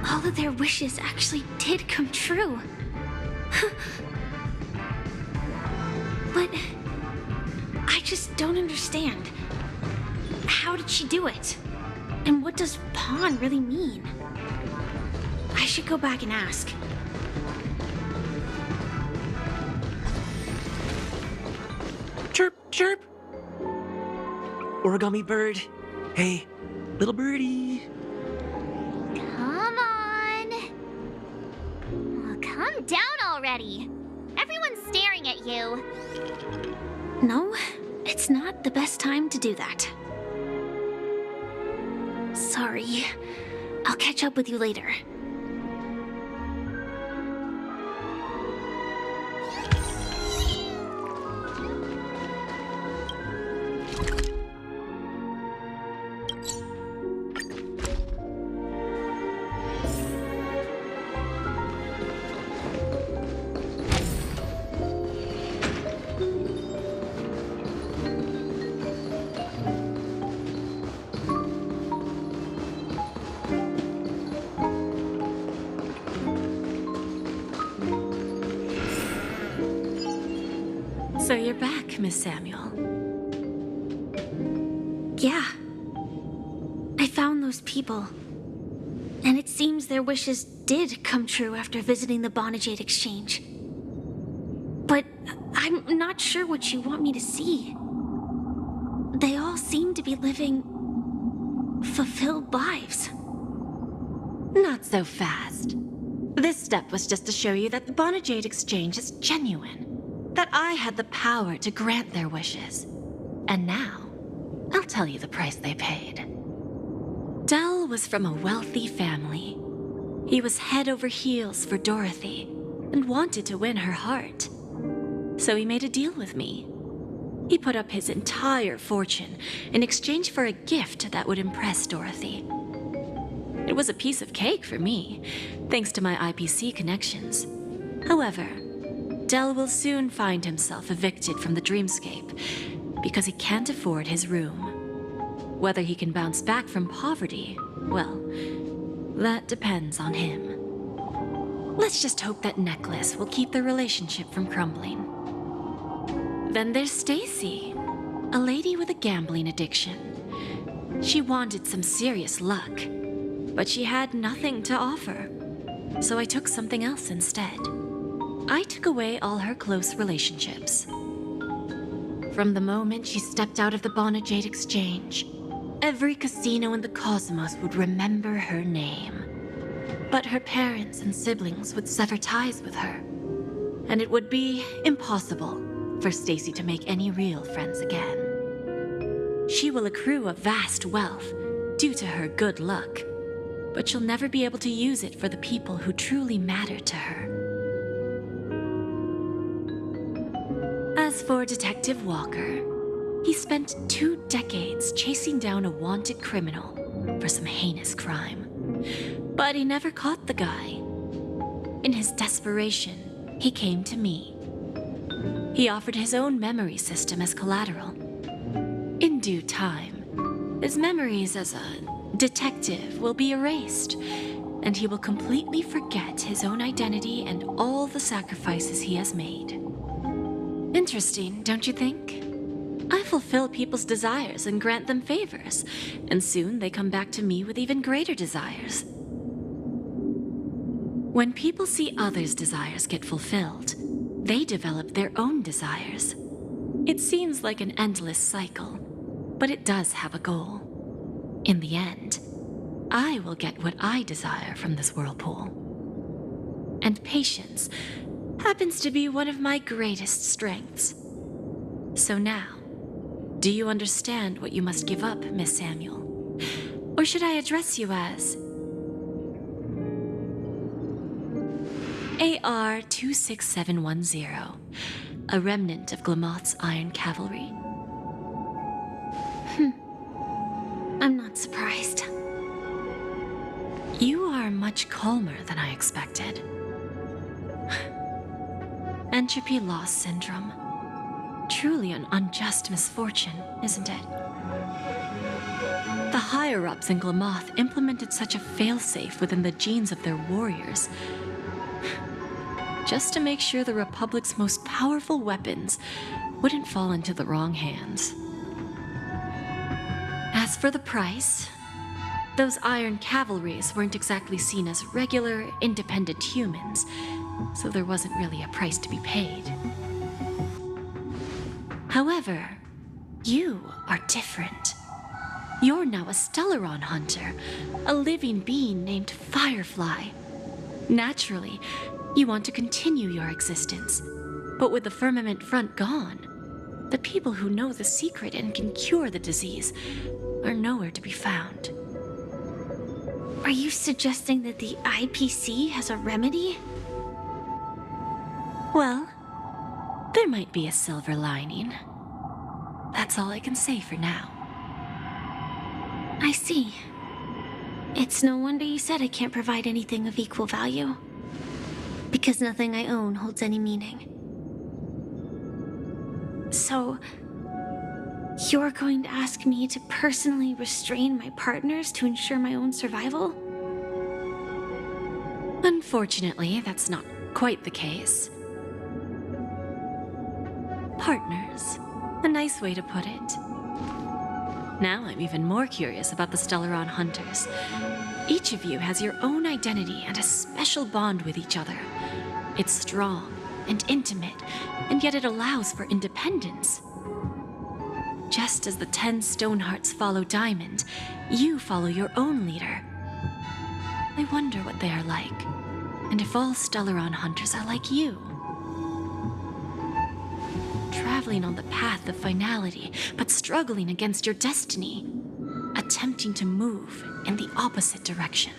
All of their wishes actually did come true. But I just don't understand. How did she do it? And what does pawn really mean? I should go back and ask. Chirp, chirp. Origami bird. Hey, little birdie. Come on. Oh, calm down already. Everyone's staring at you. No, it's not the best time to do that. Sorry. I'll catch up with you later. So you're back, Miss Samuel. Yeah. I found those people. And it seems their wishes did come true after visiting the Bonajade Exchange. But I'm not sure what you want me to see. They all seem to be living fulfilled lives. Not so fast. This step was just to show you that the Bonajade Exchange is genuine. That I had the power to grant their wishes. And now, I'll tell you the price they paid. Dell was from a wealthy family. He was head over heels for Dorothy and wanted to win her heart. So he made a deal with me. He put up his entire fortune in exchange for a gift that would impress Dorothy. It was a piece of cake for me, thanks to my IPC connections. However, Dell will soon find himself evicted from the dreamscape because he can't afford his room. Whether he can bounce back from poverty, well, that depends on him. Let's just hope that necklace will keep their relationship from crumbling. Then there's Stacy, a lady with a gambling addiction. She wanted some serious luck, but she had nothing to offer, so I took something else instead. I took away all her close relationships. From the moment she stepped out of the Bonajade Exchange, every casino in the cosmos would remember her name. But her parents and siblings would sever ties with her, and it would be impossible for Stacy to make any real friends again. She will accrue a vast wealth due to her good luck, but she'll never be able to use it for the people who truly matter to her. As for Detective Walker, he spent 2 decades chasing down a wanted criminal for some heinous crime. But he never caught the guy. In his desperation, he came to me. He offered his own memory system as collateral. In due time, his memories as a detective will be erased, and he will completely forget his own identity and all the sacrifices he has made. Interesting, don't you think? I fulfill people's desires and grant them favors, and soon they come back to me with even greater desires. When people see others' desires get fulfilled, they develop their own desires. It seems like an endless cycle, but it does have a goal. In the end, I will get what I desire from this whirlpool. And patience happens to be one of my greatest strengths. So now, do you understand what you must give up, Miss Samuel? Or should I address you as AR-26710, a remnant of Glamoth's Iron Cavalry? I'm not surprised. You are much calmer than I expected. Entropy loss syndrome. Truly an unjust misfortune, isn't it? The higher-ups in Glamoth implemented such a failsafe within the genes of their warriors, just to make sure the Republic's most powerful weapons wouldn't fall into the wrong hands. As for the price, those Iron Cavalries weren't exactly seen as regular, independent humans, so there wasn't really a price to be paid. However, you are different. You're now a Stellaron hunter, a living being named Firefly. Naturally, you want to continue your existence, but with the Firmament Front gone, the people who know the secret and can cure the disease are nowhere to be found. Are you suggesting that the IPC has a remedy? Well, there might be a silver lining. That's all I can say for now. I see. It's no wonder you said I can't provide anything of equal value. Because nothing I own holds any meaning. So, you're going to ask me to personally restrain my partners to ensure my own survival? Unfortunately, that's not quite the case. Partners. A nice way to put it. Now I'm even more curious about the Stellaron Hunters. Each of you has your own identity and a special bond with each other. It's strong and intimate, and yet it allows for independence. Just as the 10 Stonehearts follow Diamond, you follow your own leader. I wonder what they are like, and if all Stellaron Hunters are like you. Traveling on the path of finality, but struggling against your destiny. Attempting to move in the opposite direction.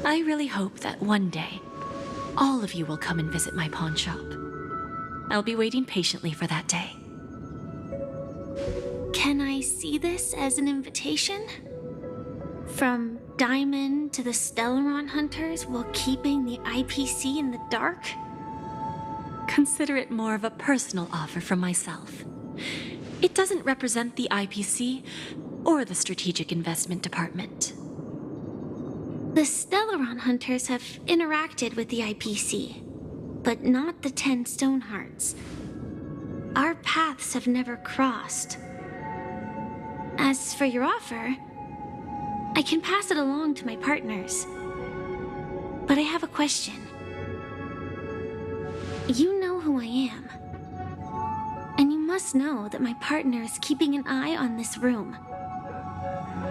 I really hope that one day, all of you will come and visit my pawn shop. I'll be waiting patiently for that day. Can I see this as an invitation? From Diamond to the Stellaron Hunters while keeping the IPC in the dark? Consider it more of a personal offer from myself. It doesn't represent the IPC or the Strategic Investment Department. The Stellaron Hunters have interacted with the IPC, but not the 10 Stonehearts. Our paths have never crossed. As for your offer, I can pass it along to my partners. But I have a question. You know who I am. And you must know that my partner is keeping an eye on this room.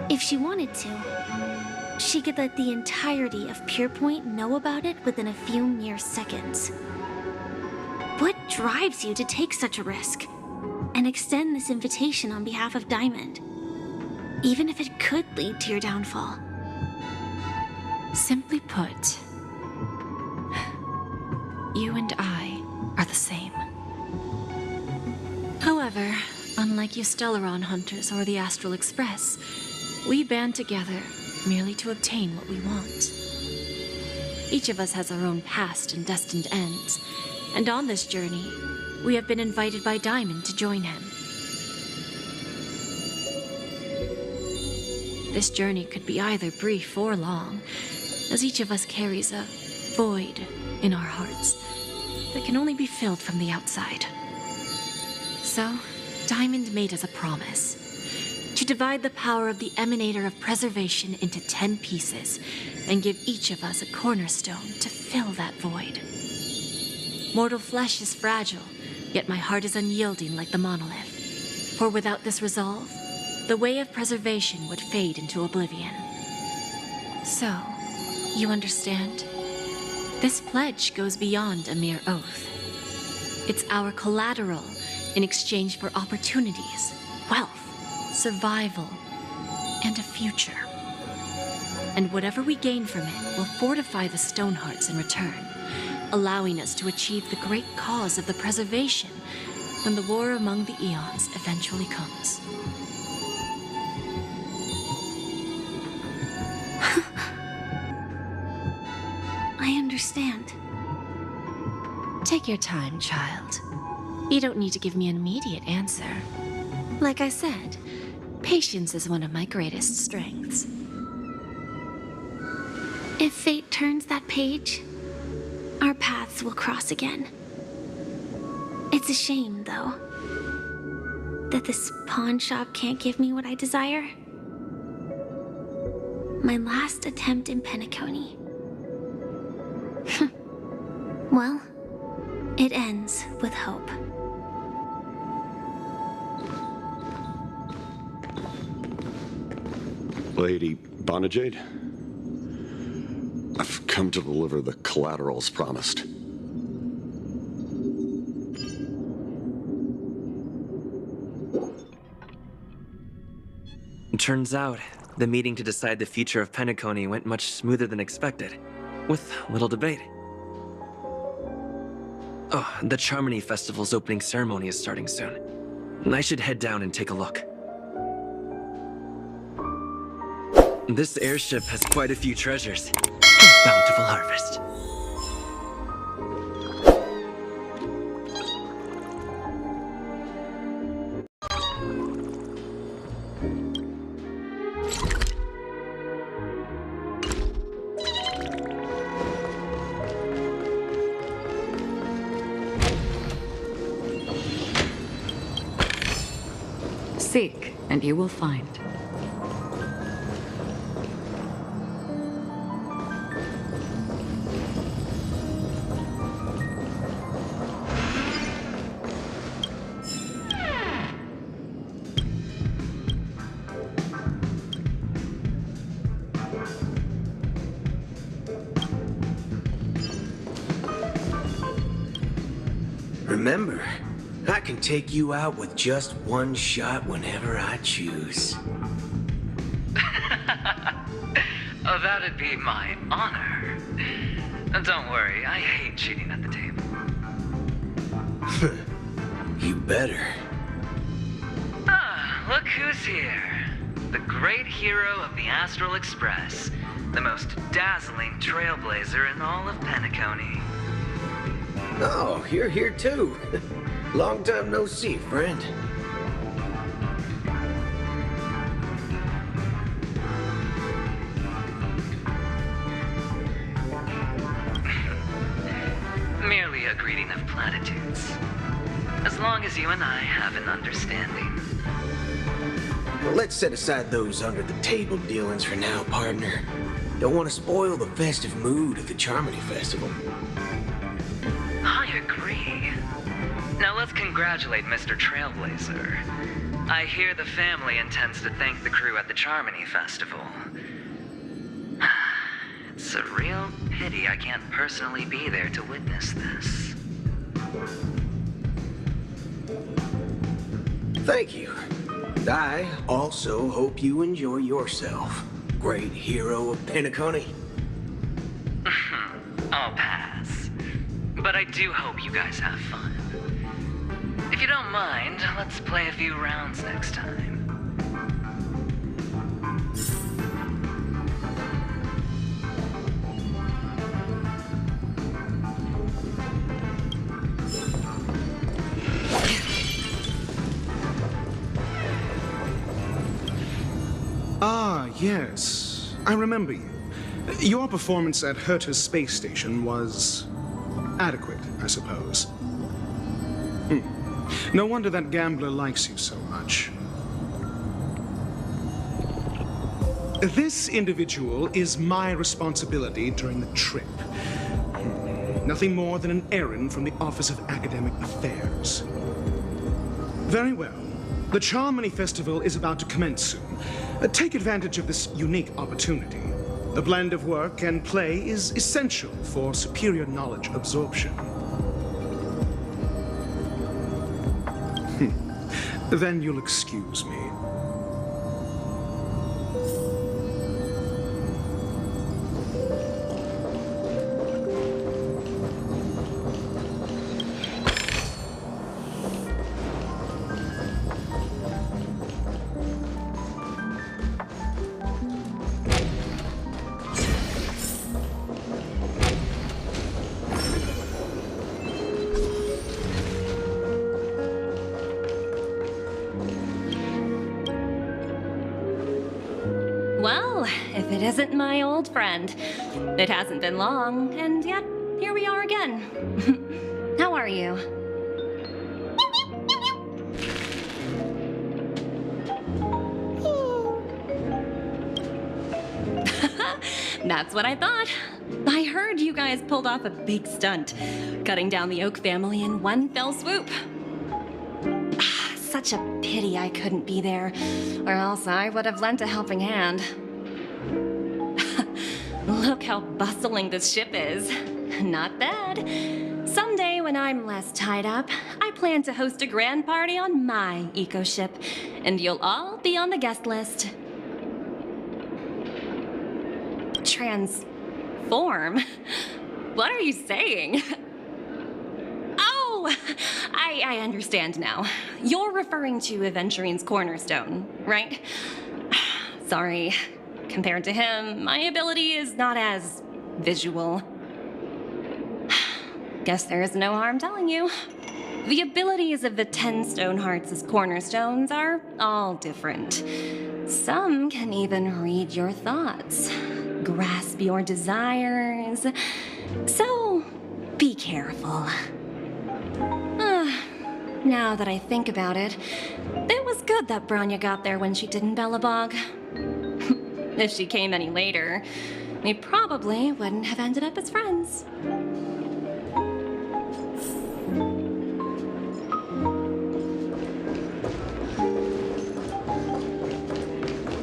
If she wanted to, she could let the entirety of Purepoint know about it within a few mere seconds. What drives you to take such a risk and extend this invitation on behalf of Diamond, even if it could lead to your downfall? Simply put, you and I are the same. However, unlike you Stellaron Hunters or the Astral Express, we band together merely to obtain what we want. Each of us has our own past and destined ends, and on this journey, we have been invited by Diamond to join him. This journey could be either brief or long, as each of us carries a void in our hearts that can only be filled from the outside. So, Diamond made us a promise to divide the power of the Emanator of Preservation into 10 pieces and give each of us a cornerstone to fill that void. Mortal flesh is fragile, yet my heart is unyielding like the monolith. For without this resolve, the way of preservation would fade into oblivion. So, you understand? This pledge goes beyond a mere oath. It's our collateral in exchange for opportunities, wealth, survival, and a future. And whatever we gain from it will fortify the Stonehearts in return, allowing us to achieve the great cause of the preservation when the war among the eons eventually comes. I understand. Take your time, child. You don't need to give me an immediate answer. Like I said, patience is one of my greatest strengths. If fate turns that page, our paths will cross again. It's a shame, though, that this pawn shop can't give me what I desire. My last attempt in Penacony. Well, it ends with hope. Lady Bonajade, I've come to deliver the collaterals promised. It turns out, the meeting to decide the future of Penacony went much smoother than expected, with little debate. Oh, the Charmony Festival's opening ceremony is starting soon. I should head down and take a look. This airship has quite a few treasures. A bountiful harvest. Seek, and you will find. Remember, I can take you out with just one shot whenever I choose. Oh, that'd be my honor. Don't worry, I hate cheating at the table. You better. Ah, look who's here. The great hero of the Astral Express. The most dazzling trailblazer in all of Penacony. Oh, you're here too. Long time no see, friend. Merely a greeting of platitudes. As long as you and I have an understanding. Well, let's set aside those under-the-table dealings for now, partner. Don't want to spoil the festive mood of the Charmony Festival. I agree. Now let's congratulate Mr. Trailblazer. I hear the family intends to thank the crew at the Charmony Festival. It's a real pity I can't personally be there to witness this. Thank you. And I also hope you enjoy yourself, great hero of Penacony. I'll pass. But I do hope you guys have fun. If you don't mind, let's play a few rounds next time. Ah, yes. I remember you. Your performance at Herta's space station was adequate, I suppose. No wonder that gambler likes you so much. This individual is my responsibility during the trip. Nothing more than an errand from the Office of Academic Affairs. Very well. The Charmony Festival is about to commence soon. Take advantage of this unique opportunity. The blend of work and play is essential for superior knowledge absorption. Then you'll excuse me. Well, if it isn't my old friend. It hasn't been long, and yet here we are again. How are you? That's what I thought. I heard you guys pulled off a big stunt, cutting down the Oak family in one fell swoop. Such a pity I couldn't be there, or else I would have lent a helping hand. Look how bustling this ship is. Not bad. Someday when I'm less tied up, I plan to host a grand party on my eco-ship, and you'll all be on the guest list. Transform? What are you saying? Oh, I understand now. You're referring to Aventurine's cornerstone, right? Sorry. Compared to him, my ability is not as visual. Guess there is no harm telling you. The abilities of the 10 Stonehearts' cornerstones are all different. Some can even read your thoughts, grasp your desires. So, be careful. Now that I think about it, it was good that Branya got there when she did in Bellabog. If she came any later, we probably wouldn't have ended up as friends.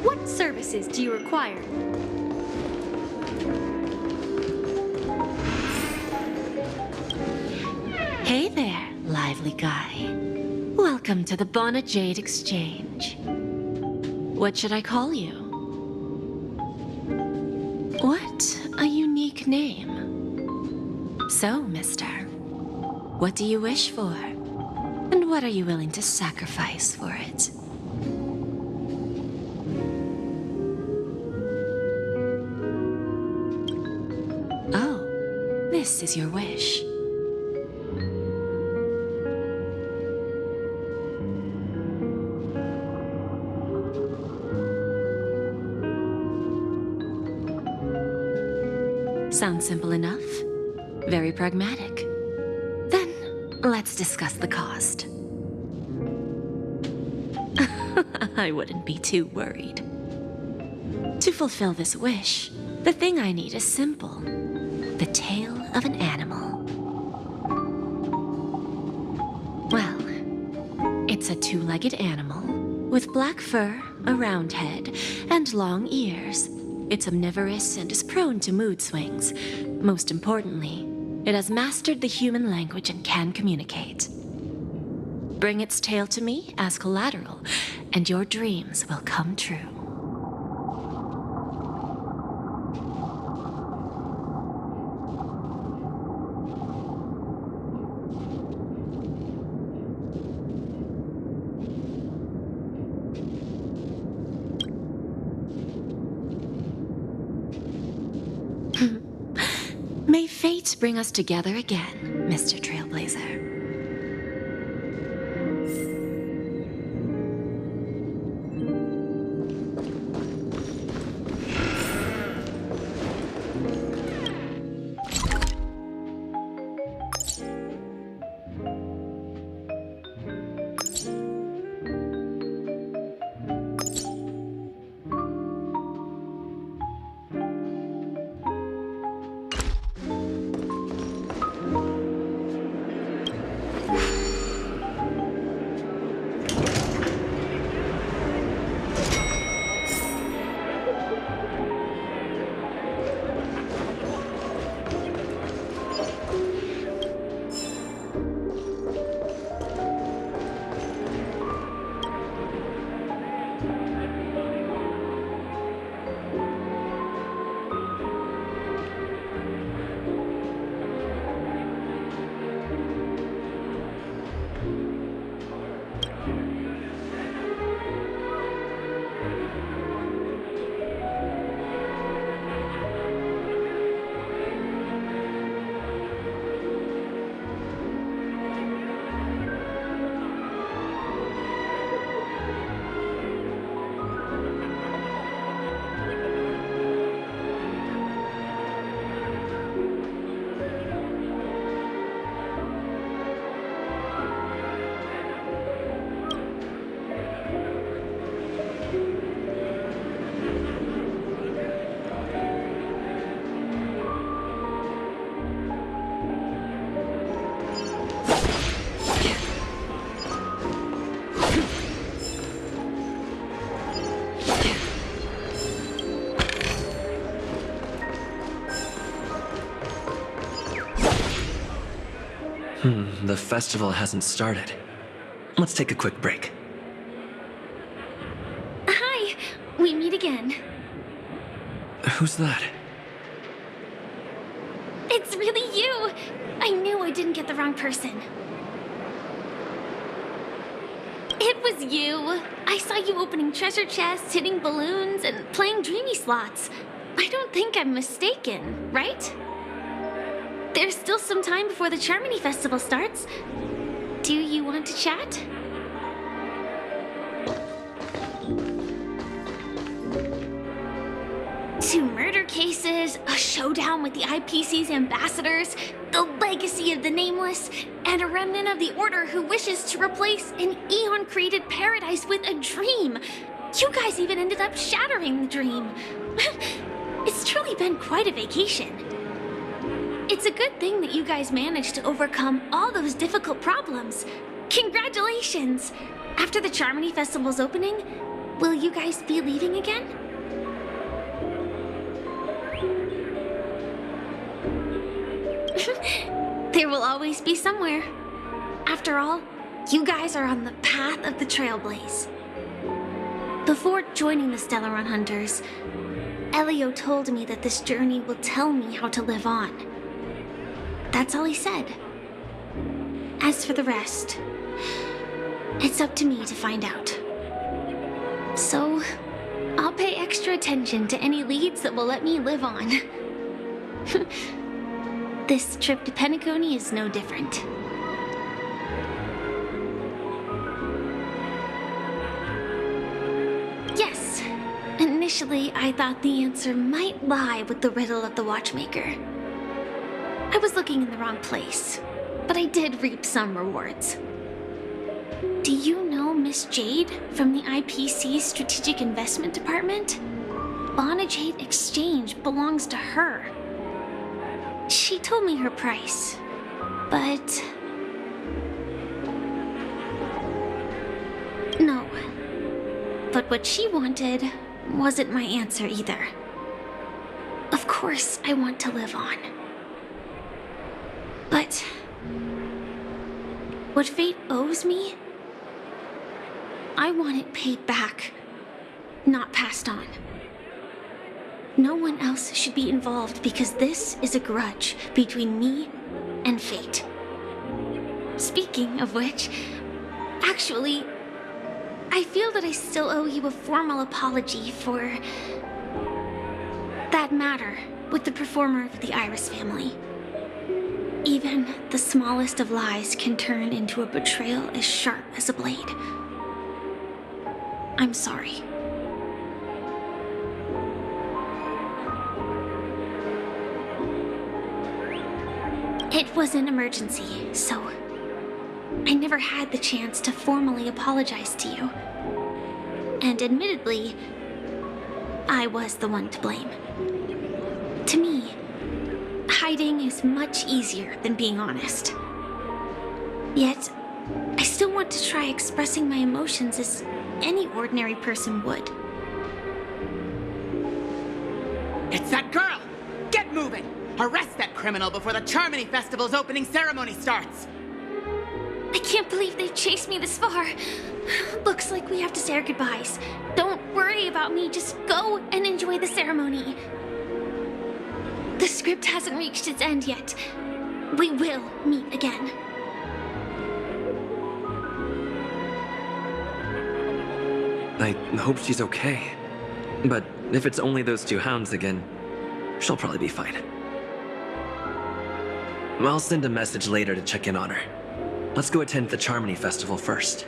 What services do you require? Hey there, lively guy. Welcome to the Bonnet Jade Exchange. What should I call you? What a unique name. So, mister, what do you wish for? And what are you willing to sacrifice for it? Oh, this is your wish. Sounds simple enough. Very pragmatic. Then, let's discuss the cost. I wouldn't be too worried. To fulfill this wish, the thing I need is simple. The tail of an animal. Well, it's a two-legged animal with black fur, a round head, and long ears. It's omnivorous and is prone to mood swings. Most importantly, it has mastered the human language and can communicate. Bring its tail to me as collateral, and your dreams will come true. May fate bring us together again, Mr. Trailblazer. the festival hasn't started. Let's take a quick break. Hi, we meet again. Who's that? It's really you! I knew I didn't get the wrong person. It was you. I saw you opening treasure chests, hitting balloons, and playing dreamy slots. I don't think I'm mistaken, right? There's still some time before the Charmony Festival starts. Do you want to chat? Two murder cases, a showdown with the IPC's ambassadors, the legacy of the Nameless, and a remnant of the Order who wishes to replace an eon-created paradise with a dream. You guys even ended up shattering the dream. It's truly been quite a vacation. It's a good thing that you guys managed to overcome all those difficult problems. Congratulations! After the Charmony Festival's opening, will you guys be leaving again? There will always be somewhere. After all, you guys are on the path of the Trailblaze. Before joining the Stellaron Hunters, Elio told me that this journey will tell me how to live on. That's all he said. As for the rest, it's up to me to find out. So, I'll pay extra attention to any leads that will let me live on. This trip to Penacony is no different. Yes, initially I thought the answer might lie with the riddle of the Watchmaker. I was looking in the wrong place, but I did reap some rewards. Do you know Miss Jade from the IPC's Strategic Investment Department? Bonajade Exchange belongs to her. She told me her price, but... No. But what she wanted wasn't my answer either. Of course, I want to live on. But... what fate owes me? I want it paid back, not passed on. No one else should be involved because this is a grudge between me and fate. Speaking of which, actually, I feel that I still owe you a formal apology for that matter with the performer of the Iris family. Even the smallest of lies can turn into a betrayal as sharp as a blade. I'm sorry. It was an emergency, so I never had the chance to formally apologize to you. And admittedly, I was the one to blame. To me, hiding is much easier than being honest. Yet, I still want to try expressing my emotions as any ordinary person would. It's that girl! Get moving! Arrest that criminal before the Charmony Festival's opening ceremony starts! I can't believe they've chased me this far. Looks like we have to say our goodbyes. Don't worry about me, just go and enjoy the ceremony. The script hasn't reached its end yet. We will meet again. I hope she's okay. But if it's only those two hounds again, she'll probably be fine. I'll send a message later to check in on her. Let's go attend the Charmony Festival first.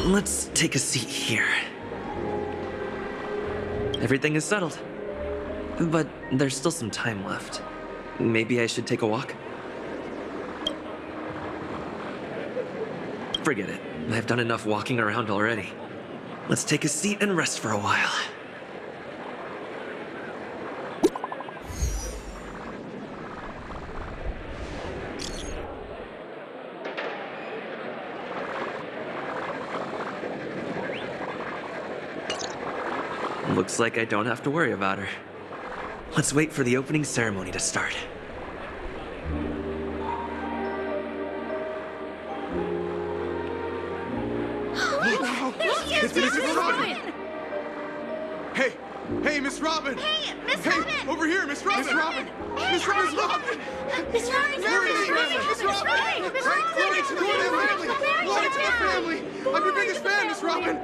Let's take a seat here. Everything is settled. But there's still some time left. Maybe I should take a walk? Forget it. I've done enough walking around already. Let's take a seat and rest for a while. Looks like I don't have to worry about her. Let's wait for the opening ceremony to start. It's Miss Robin! Hey! Hey, Miss Robin! Hey, Miss Robin! Hey, over here, Miss Robin! Miss Robin! Miss Robin! Miss Robin! Miss Robin! Miss Robin! Glory to the family! Glory to the family! I'm your biggest fan, Miss Robin!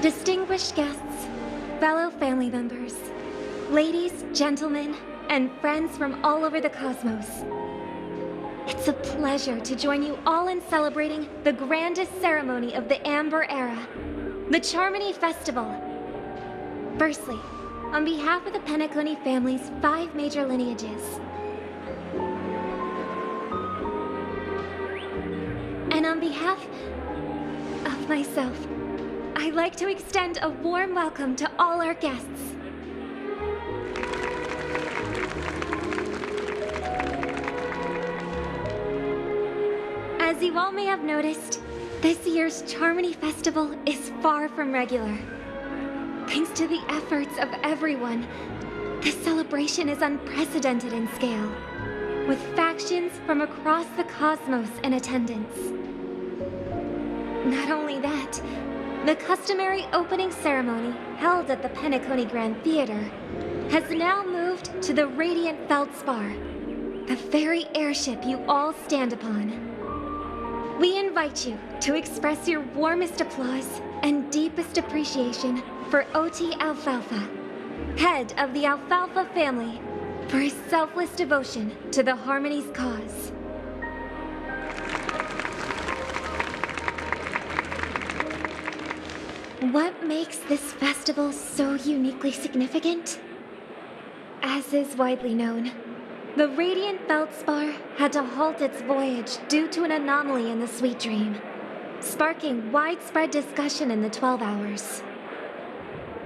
Distinguished guests, fellow family members, ladies, gentlemen, and friends from all over the cosmos. It's a pleasure to join you all in celebrating the grandest ceremony of the Amber Era, the Charmony Festival. Firstly, on behalf of the Penacony family's 5 major lineages, and on behalf of myself, I'd like to extend a warm welcome to all our guests. As you all may have noticed, this year's Charmony Festival is far from regular. Thanks to the efforts of everyone, this celebration is unprecedented in scale, with factions from across the cosmos in attendance. Not only that, the customary opening ceremony held at the Penacony Grand Theater has now moved to the Radiant Feldspar, the very airship you all stand upon. We invite you to express your warmest applause and deepest appreciation for OT Alfalfa, head of the Alfalfa family, for his selfless devotion to the Harmony's cause. What makes this festival so uniquely significant? As is widely known, the Radiant Feldspar had to halt its voyage due to an anomaly in the Sweet Dream, sparking widespread discussion in the 12 hours.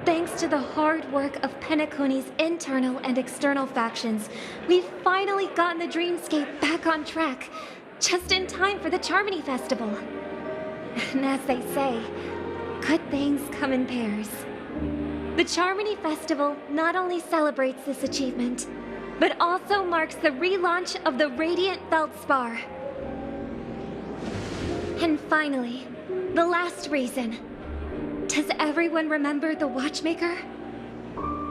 Thanks to the hard work of Penacony's internal and external factions, we've finally gotten the Dreamscape back on track, just in time for the Charmony Festival. And as they say, good things come in pairs. The Charmony Festival not only celebrates this achievement, but also marks the relaunch of the Radiant Feldspar. And finally, the last reason. Does everyone remember the Watchmaker?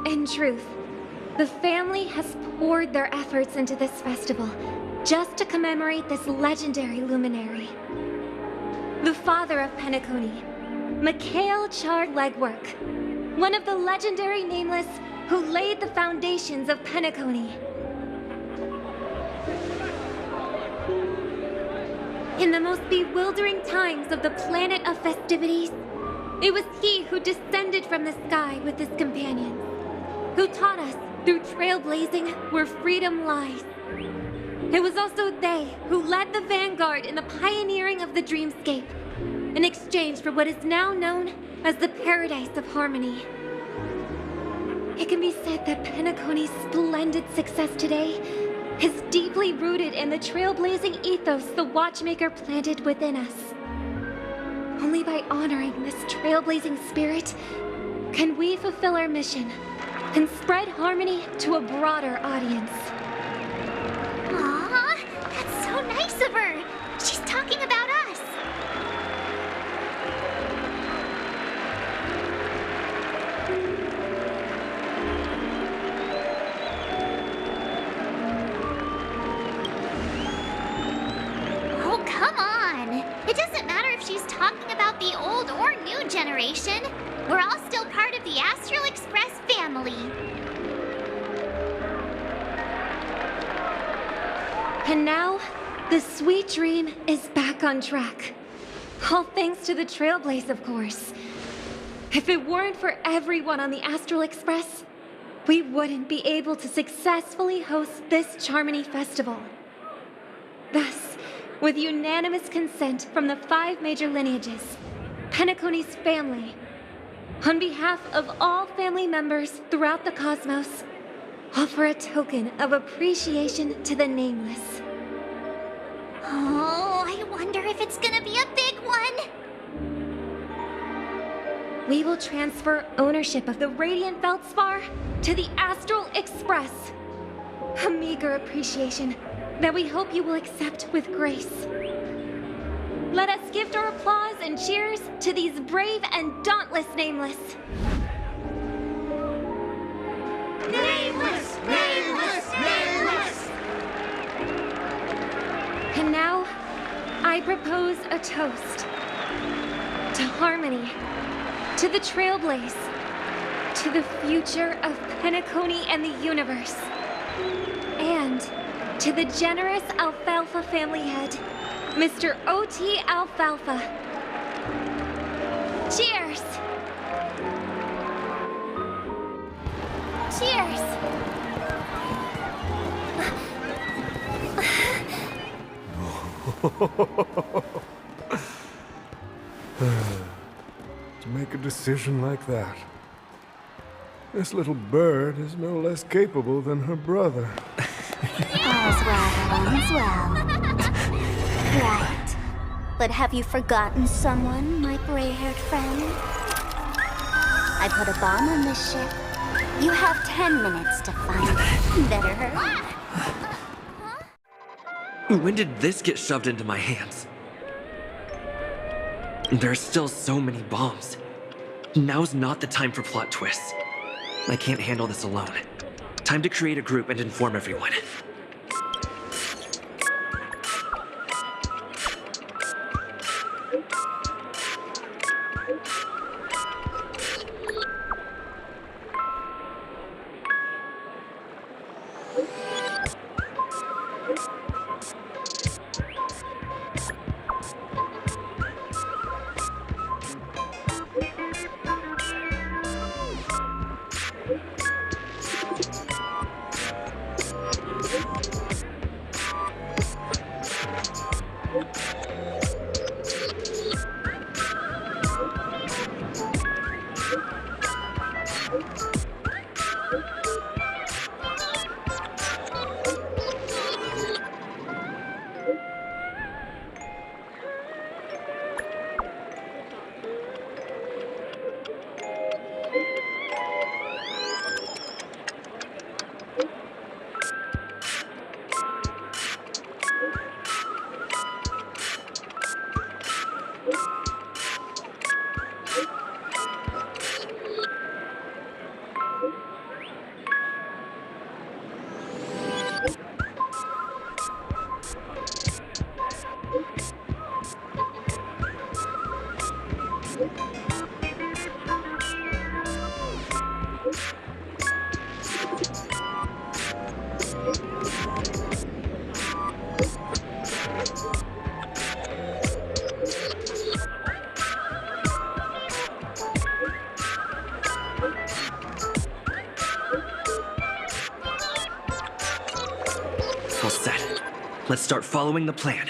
In truth, the family has poured their efforts into this festival just to commemorate this legendary luminary. The father of Penacony, Mikhail Char Legwork, one of the legendary Nameless who laid the foundations of Penacony. In the most bewildering times of the planet of festivities, it was he who descended from the sky with his companions, who taught us through trailblazing where freedom lies. It was also they who led the vanguard in the pioneering of the Dreamscape, in exchange for what is now known as the Paradise of Harmony. It can be said that Penacony's splendid success today is deeply rooted in the trailblazing ethos the Watchmaker planted within us. Only by honoring this trailblazing spirit can we fulfill our mission and spread harmony to a broader audience. Aw, that's so nice of her. She's talking about us. Oh, come on. It doesn't matter if she's talking about the old or new generation. We're all still part of the Astral Express family. And now, the Sweet Dream is back on track. All thanks to the Trailblaze, of course. If it weren't for everyone on the Astral Express, we wouldn't be able to successfully host this Charmony Festival. Thus, with unanimous consent from the 5 major lineages, Penacony's family, on behalf of all family members throughout the cosmos, offer a token of appreciation to the Nameless. Oh, I wonder if it's gonna be a big one. We will transfer ownership of the Radiant Feldspar to the Astral Express. A meager appreciation that we hope you will accept with grace. Let us gift our applause and cheers to these brave and dauntless Nameless. Nameless! Nameless! Nameless! And now, I propose a toast. To harmony, to the Trailblaze, to the future of Penacony and the universe, and to the generous Alfalfa family head, Mr. O.T. Alfalfa. Cheers! Cheers! To make a decision like that. This little bird is no less capable than her brother. All's well, all's well. Right. But have you forgotten someone, my gray-haired friend? I put a bomb on this ship. You have 10 minutes to find it. Better hurry. When did this get shoved into my hands? There are still so many bombs. Now's not the time for plot twists. I can't handle this alone. Time to create a group and inform everyone. All set. Let's start following the plan.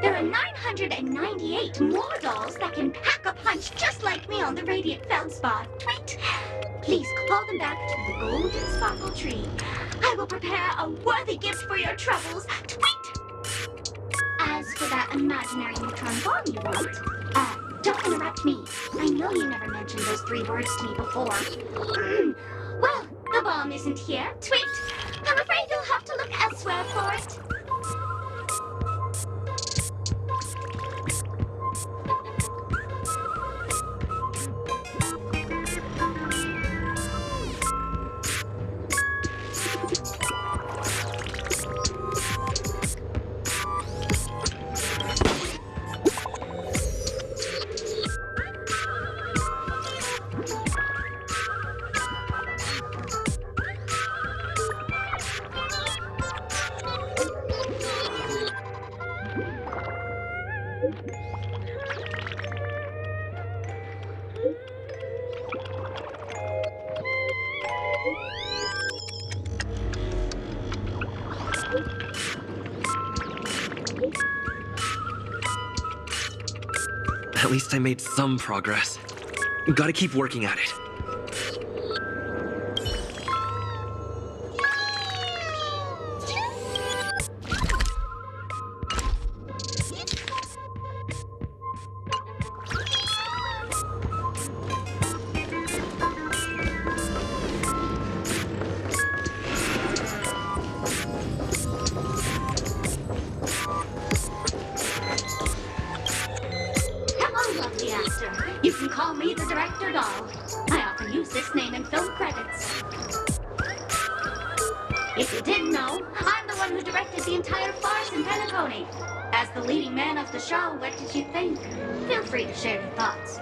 There are 998 more dolls that can pack a punch just like me on the Radiant Feldspar. Tweet! Please call them back to the Golden Sparkle Tree. I will prepare a worthy gift for your troubles. Tweet! As for that imaginary neutron bomb you want, don't interrupt me. I know you never mentioned those 3 words to me before. Well, the bomb isn't here. Tweet! I'm afraid right? At least I made some progress. Gotta keep working at it. Hello, lovely actor. You can call me the director doll. I often use this name in film credits. If you didn't know, I'm the one who directed the entire farce in Penacony. As the leading man of the show, what did you think? Feel free to share your thoughts.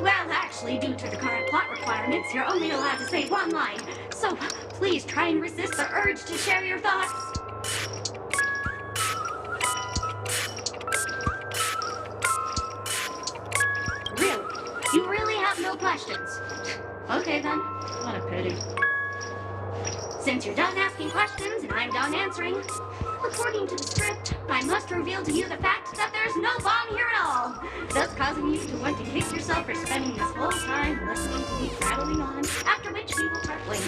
Well, actually, due to the current plot requirements, you're only allowed to say one line. So please try and resist the urge to share your thoughts. Really? You really have no questions? Okay then. What a pity. Since you're done asking questions and I'm done answering, according to the script, I must reveal to you the fact that there's no bomb here at all, thus causing you to want to kick yourself for spending this whole time listening to me prattling on, after which we will part ways.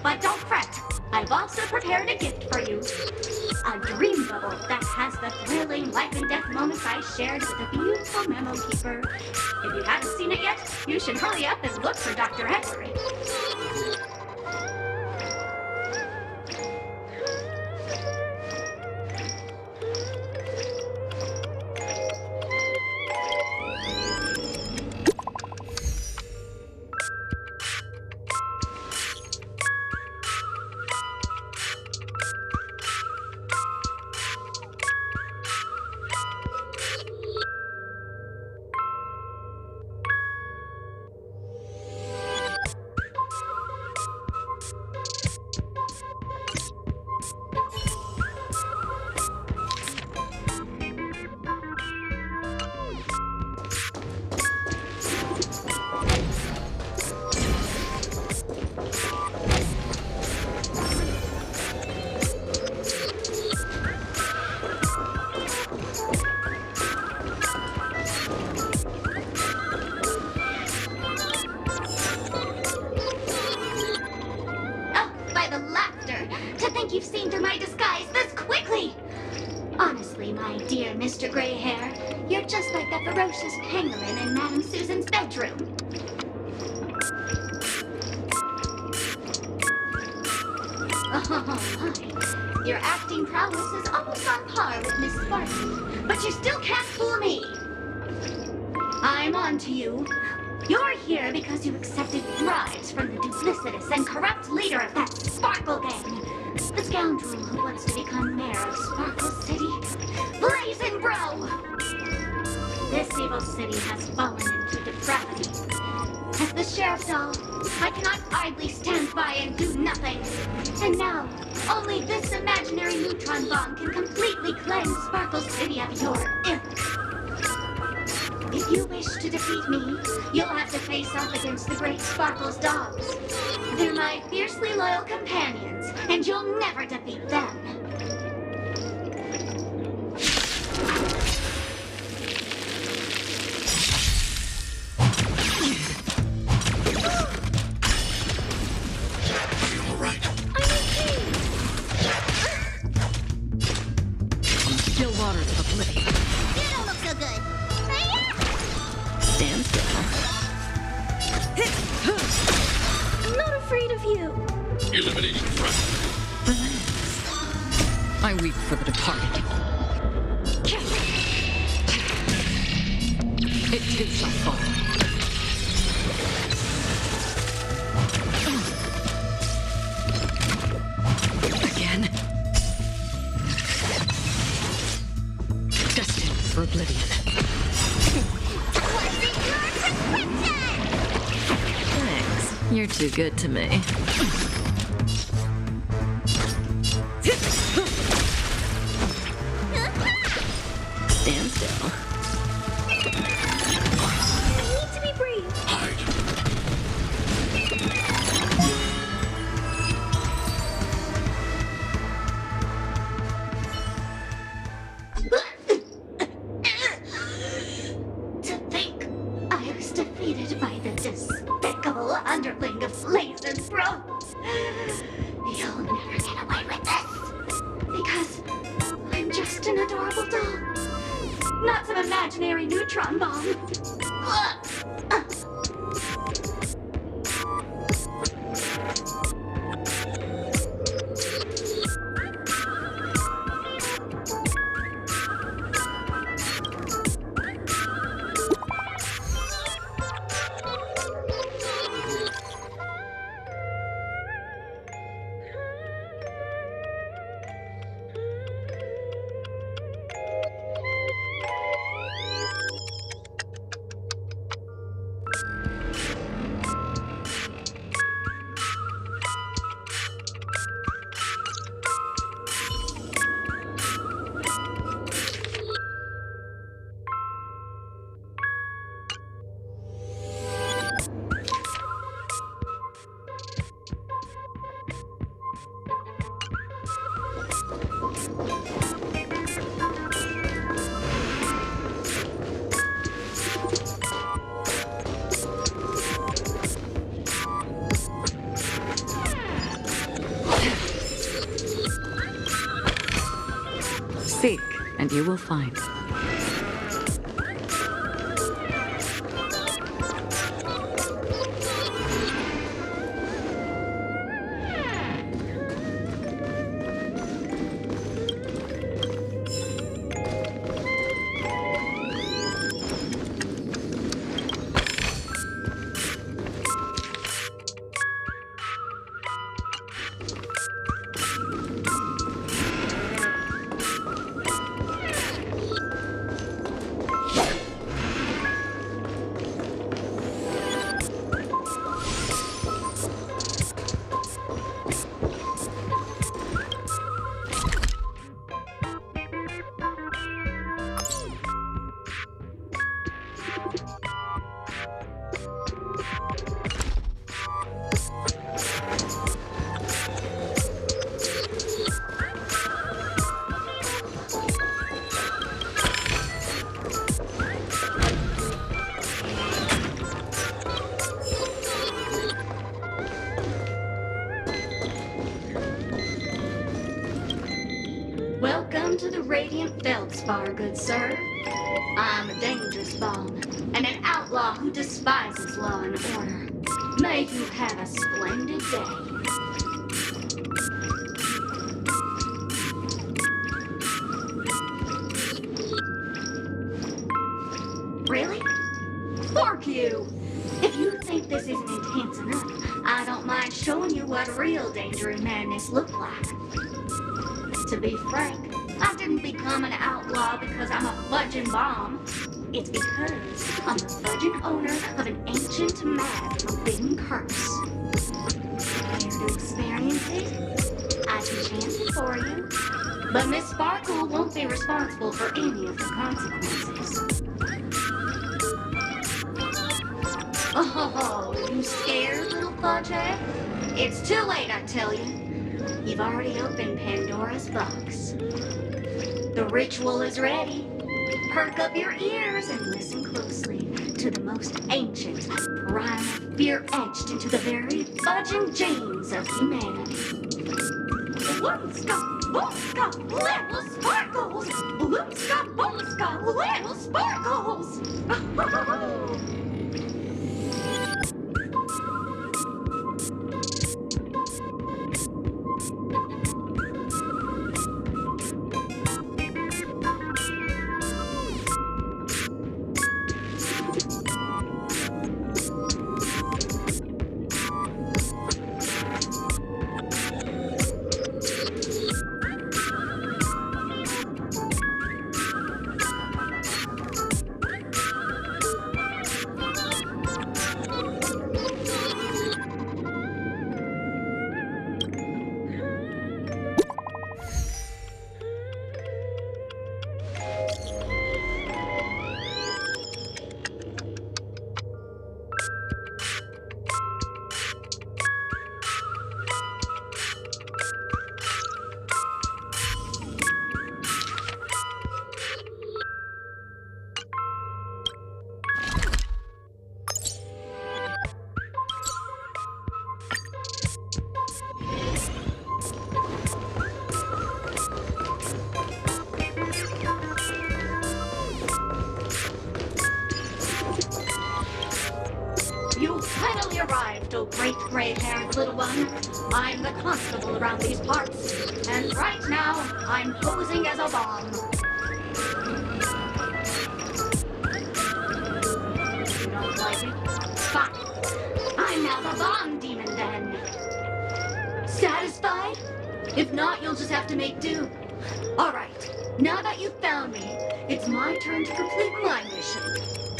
But don't fret, I've also prepared a gift for you. A dream bubble that has the thrilling life and death moments I shared with the beautiful memo keeper. If you haven't seen it yet, you should hurry up and look for Dr. Edward. You've seen through my disguise this quickly! Honestly, my dear Mr. Gray Hair, you're just like that ferocious pangolin in Madame Susan's bedroom. Oh my. Your acting prowess is almost on par with Miss Sparky, but you still can't fool me. I'm on to you. You're here because you accepted bribes from the duplicitous and corrupt leader of that Sparkle gang. The scoundrel who wants to become mayor of Sparkle City. Blazing Bro! This evil city has fallen into depravity. As the sheriff doll, I cannot idly stand by and do nothing. And now, only this imaginary neutron bomb can completely cleanse Sparkle City of your ilk. If you wish to defeat me, you'll have to face off against the Great Sparkle's dogs. They're my fiercely loyal companions, and you'll never defeat them. All right. Still waters of oblivion. You don't look so good. Stand still. afraid of you. Eliminating threat. I weep for the departed. It too shall fall. Again. Destined for oblivion. Thanks. You're too good to me. Stand still. I need to be brave. To think I was defeated by the despicable underling of Laser Bro. You'll never get away with this. Because I'm just an adorable doll. Not some imaginary neutron bomb. Seek, and you will find. Welcome to the Radiant Feldspar, good sir. I'm a dangerous bomb, and an outlaw who despises law and order. May you have a splendid day. Really? Fork you! If you think this isn't intense enough, I don't mind showing you what real danger and madness look like. To be frank, I didn't become an outlaw because I'm a fudging bomb. It's because I'm the fudging owner of an ancient, mad, forbidden curse. Care to experience it? I can chant it for you. But Miss Sparkle won't be responsible for any of the consequences. Oh, you scared, little fudgehead? It's too late, I tell you. You've already opened Pandora's box. The ritual is ready. Perk up your ears and listen closely to the most ancient, primal fear etched into the very fudging genes of humanity. Bloomska, boomska, little sparkles! Bloomska, boomska, little sparkles! fully arrived, oh great gray-haired little one. I'm the constable around these parts, and right now, I'm posing as a bomb. You don't like it? Fine. I'm now the bomb demon, then. Satisfied? If not, you'll just have to make do. Alright, now that you've found me, it's my turn to complete my mission.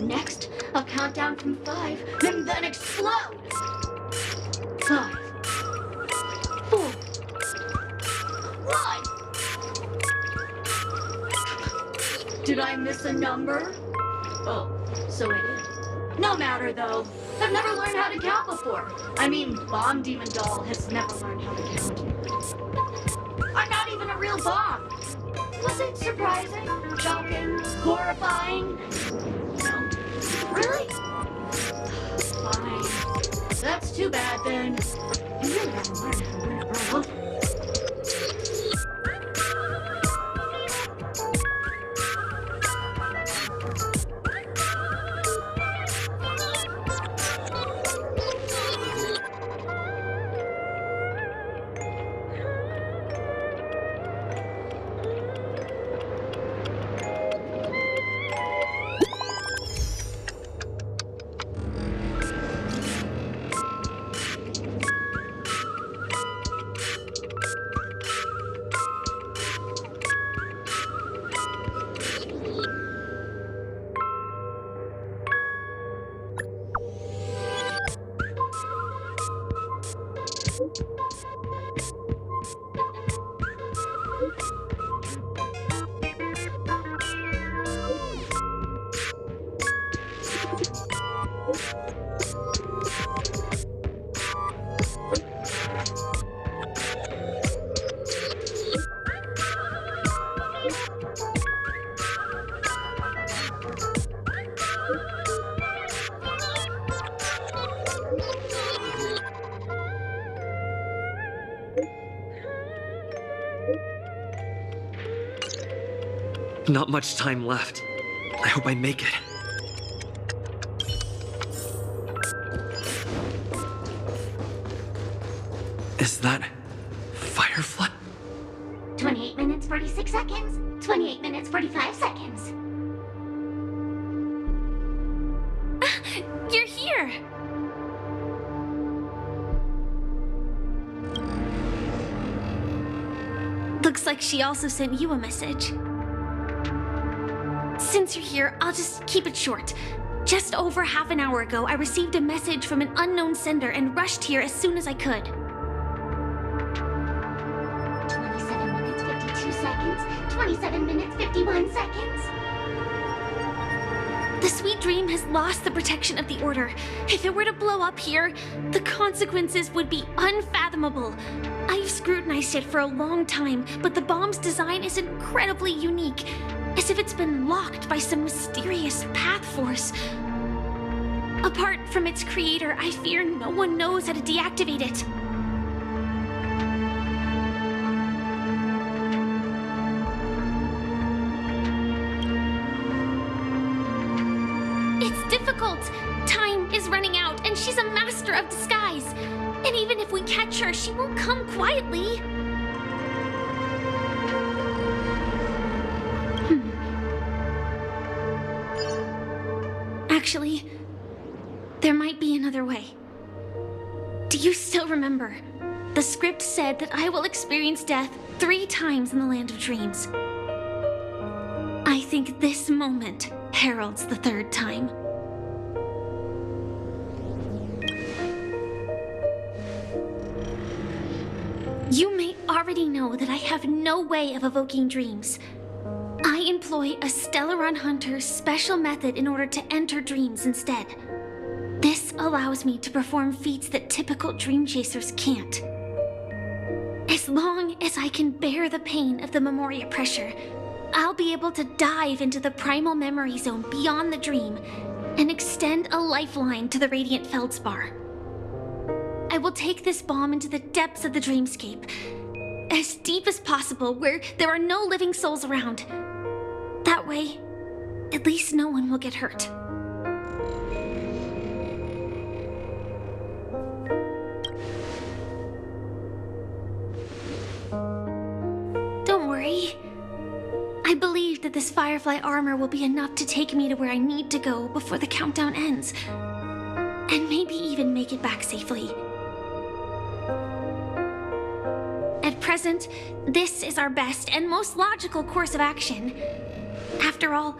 Next, I'll count down from 5, and then explode! 5, 4, 1! Did I miss a number? Oh, so I did. No matter, though. I've never learned how to count before. I mean, Bomb Demon Doll has never learned how to count. I'm not even a real bomb. Was it surprising? Shocking? Horrifying? No. Really? Fine. That's too bad, then. You really gotta learn how to win a battle. Not much time left. I hope I make it. Is that Firefly? 28 minutes, 46 seconds. 28 minutes, 45 seconds. You're here! Looks like she also sent you a message. Since you're here, I'll just keep it short. Just over half an hour ago, I received a message from an unknown sender and rushed here as soon as I could. 27 minutes, 52 seconds. 27 minutes, 51 seconds. The Sweet Dream has lost the protection of the Order. If it were to blow up here, the consequences would be unfathomable. I've scrutinized it for a long time, but the bomb's design is incredibly unique, as if it's been locked by some mysterious path force. Apart from its creator, I fear no one knows how to deactivate it. It's difficult. Time is running out, and she's a master of disguise. And even if we catch her, she won't come quietly. Actually, there might be another way. Do you still remember? The script said that I will experience death 3 times in the Land of Dreams. I think this moment heralds the 3rd time. You may already know that I have no way of evoking dreams. I employ a Stellaron Hunter's special method in order to enter dreams instead. This allows me to perform feats that typical dream chasers can't. As long as I can bear the pain of the Memoria pressure, I'll be able to dive into the primal memory zone beyond the dream and extend a lifeline to the Radiant Feldspar. I will take this bomb into the depths of the dreamscape, as deep as possible where there are no living souls around. That way, at least no one will get hurt. Don't worry. I believe that this Firefly armor will be enough to take me to where I need to go before the countdown ends. And maybe even make it back safely. At present, this is our best and most logical course of action. After all,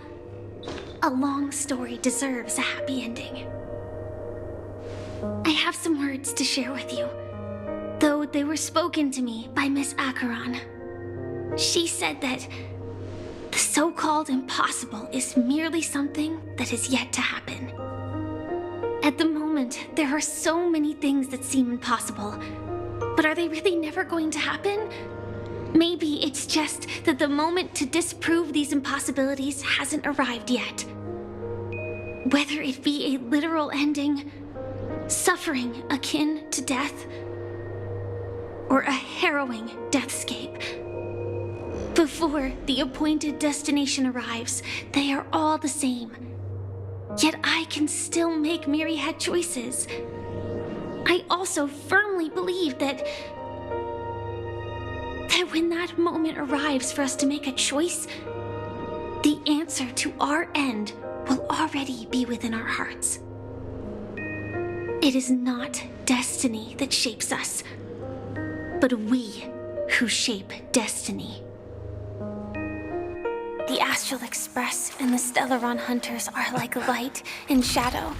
a long story deserves a happy ending. I have some words to share with you, though they were spoken to me by Miss Acheron. She said that the so-called impossible is merely something that is yet to happen. At the moment, there are so many things that seem impossible, but are they really never going to happen? Maybe it's just that the moment to disprove these impossibilities hasn't arrived yet. Whether it be a literal ending, suffering akin to death, or a harrowing deathscape. Before the appointed destination arrives, they are all the same. Yet I can still make myriad choices. I also firmly believe that when that moment arrives for us to make a choice, the answer to our end will already be within our hearts. It is not destiny that shapes us, but we who shape destiny. The Astral Express and the Stellaron Hunters are like light and shadow.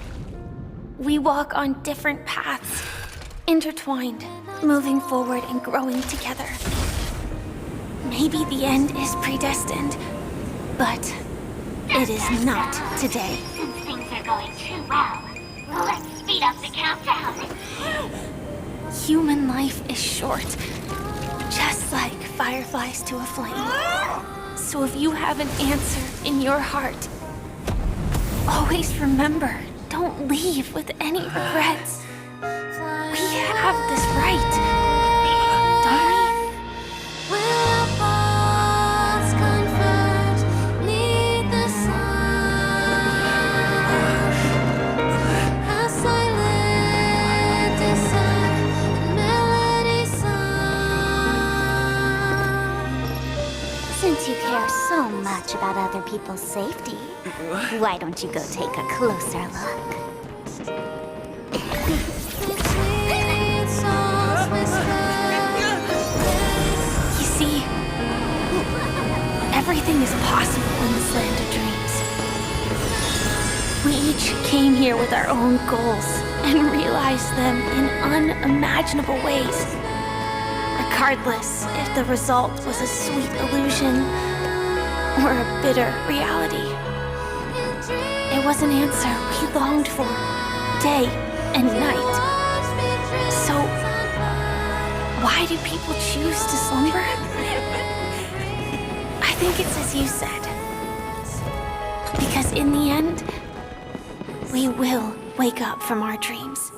We walk on different paths, intertwined, moving forward and growing together. Maybe the end is predestined, but it is not today. Since things are going too well, let's speed up the countdown. Human life is short, just like fireflies to a flame. So if you have an answer in your heart, always remember, don't leave with any regrets. We have this right, don't we? Since you care so much about other people's safety, why don't you go take a closer look? You see, everything is possible in this land of dreams. We each came here with our own goals and realized them in unimaginable ways. Regardless if the result was a sweet illusion or a bitter reality. It was an answer we longed for day and night. So, why do people choose to slumber? I think it's as you said. Because in the end, we will wake up from our dreams.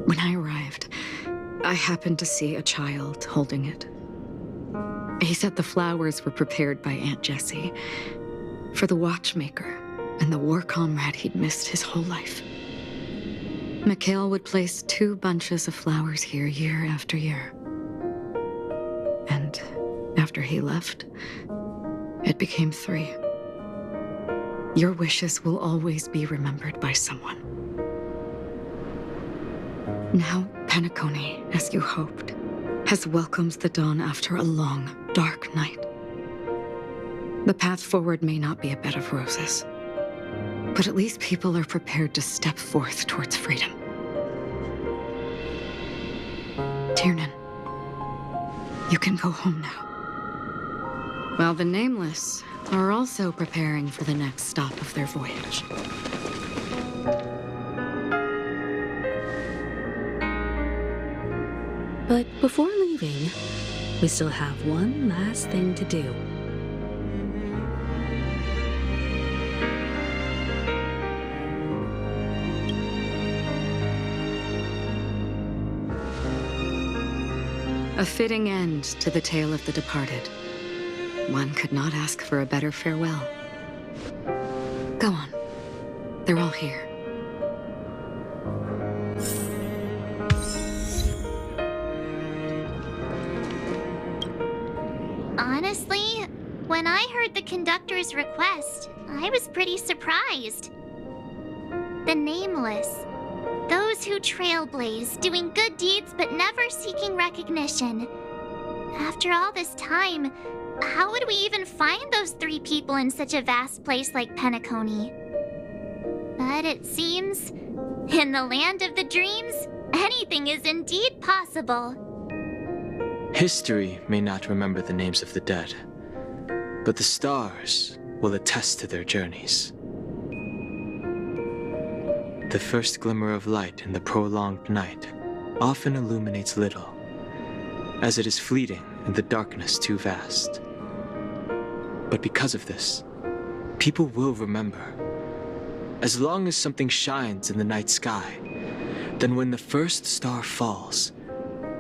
When I arrived, I happened to see a child holding it. He said the flowers were prepared by Aunt Jessie for the watchmaker and the war comrade he'd missed his whole life. Mikhail would place 2 bunches of flowers here year after year. And after he left, it became 3. Your wishes will always be remembered by someone. Now, Penacony, as you hoped, has welcomed the dawn after a long, dark night. The path forward may not be a bed of roses, but at least people are prepared to step forth towards freedom. Tiernan, you can go home now. While the Nameless are also preparing for the next stop of their voyage. But before leaving, we still have one last thing to do. A fitting end to the tale of the departed. One could not ask for a better farewell. Go on. They're all here. Honestly, when I heard the conductor's request, I was pretty surprised. The Nameless. Those who trailblaze, doing good deeds but never seeking recognition. After all this time, how would we even find those 3 people in such a vast place like Penacony? But it seems, in the land of the dreams, anything is indeed possible. History may not remember the names of the dead, but the stars will attest to their journeys. The first glimmer of light in the prolonged night often illuminates little, as it is fleeting in the darkness too vast. But because of this, people will remember. As long as something shines in the night sky, then when the first star falls,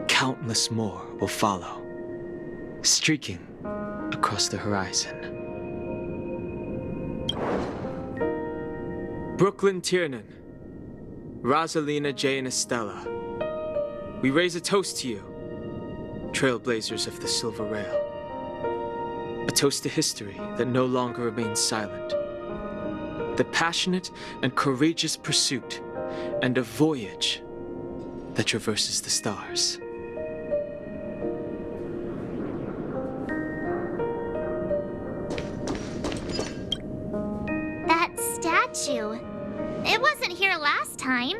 countless more will follow, streaking across the horizon. Brooklyn Tiernan, Rosalina Jane Estella, we raise a toast to you, trailblazers of the Silver Rail. A toast to history that no longer remains silent. The passionate and courageous pursuit, and a voyage that traverses the stars. That statue. It wasn't here last time.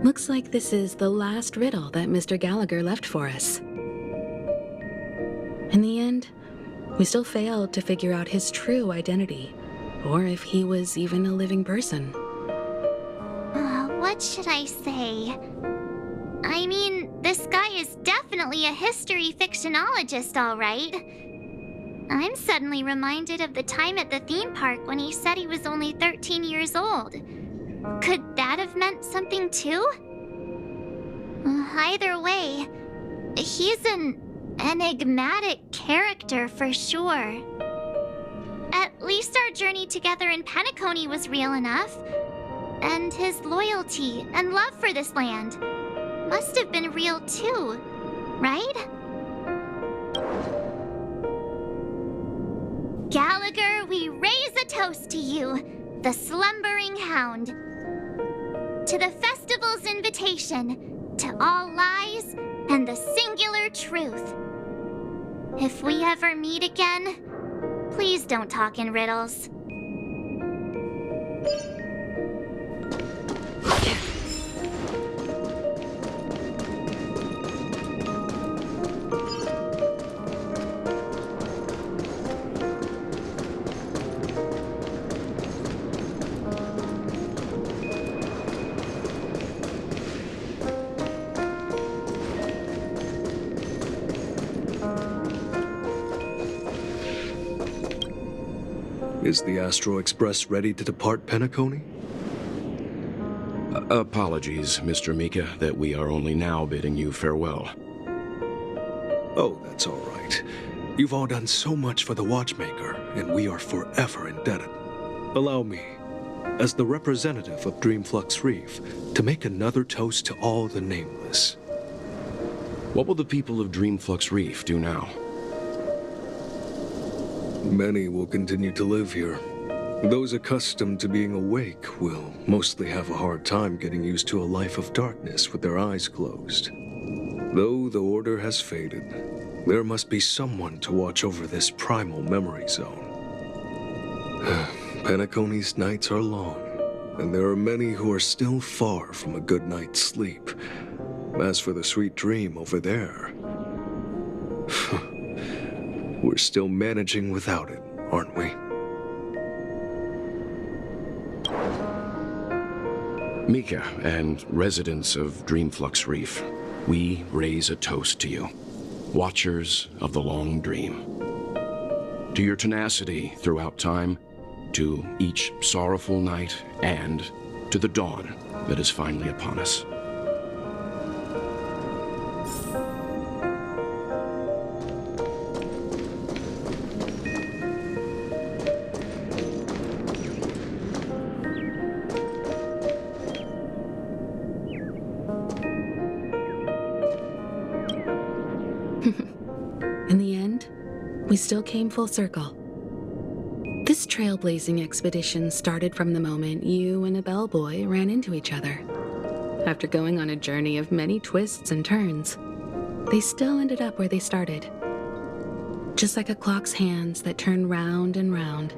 Looks like this is the last riddle that Mr. Gallagher left for us. In the end, we still failed to figure out his true identity, or if he was even a living person. What should I say? I mean, this guy is definitely a history fictionologist, all right. I'm suddenly reminded of the time at the theme park when he said he was only 13 years old. Could that have meant something too? Either way, he's an enigmatic character for sure. At least our journey together in Penacony was real enough. And his loyalty and love for this land must have been real too, right? Gallagher, we raise a toast to you, the slumbering hound. To the festival's invitation, to all lies and the singular truth. If we ever meet again, please don't talk in riddles. Is the Astro Express ready to depart Penacony? Apologies, Mr. Mika, that we are only now bidding you farewell. Oh, that's all right. You've all done so much for the Watchmaker, and we are forever indebted. Allow me, as the representative of Dreamflux Reef, to make another toast to all the nameless. What will the people of Dreamflux Reef do now? Many will continue to live here. Those accustomed to being awake will mostly have a hard time getting used to a life of darkness with their eyes closed. Though the order has faded, there must be someone to watch over this primal memory zone. Penacony's nights are long, and there are many who are still far from a good night's sleep. As for the sweet dream over there, we're still managing without it, aren't we? Mika and residents of Dreamflux Reef, we raise a toast to you. watchers of the long dream. To your tenacity throughout time, to each sorrowful night, and to the dawn that is finally upon us. In the end, we still came full circle. This trailblazing expedition started from the moment you and a bellboy ran into each other. After going on a journey of many twists and turns, they still ended up where they started. Just like a clock's hands that turn round and round,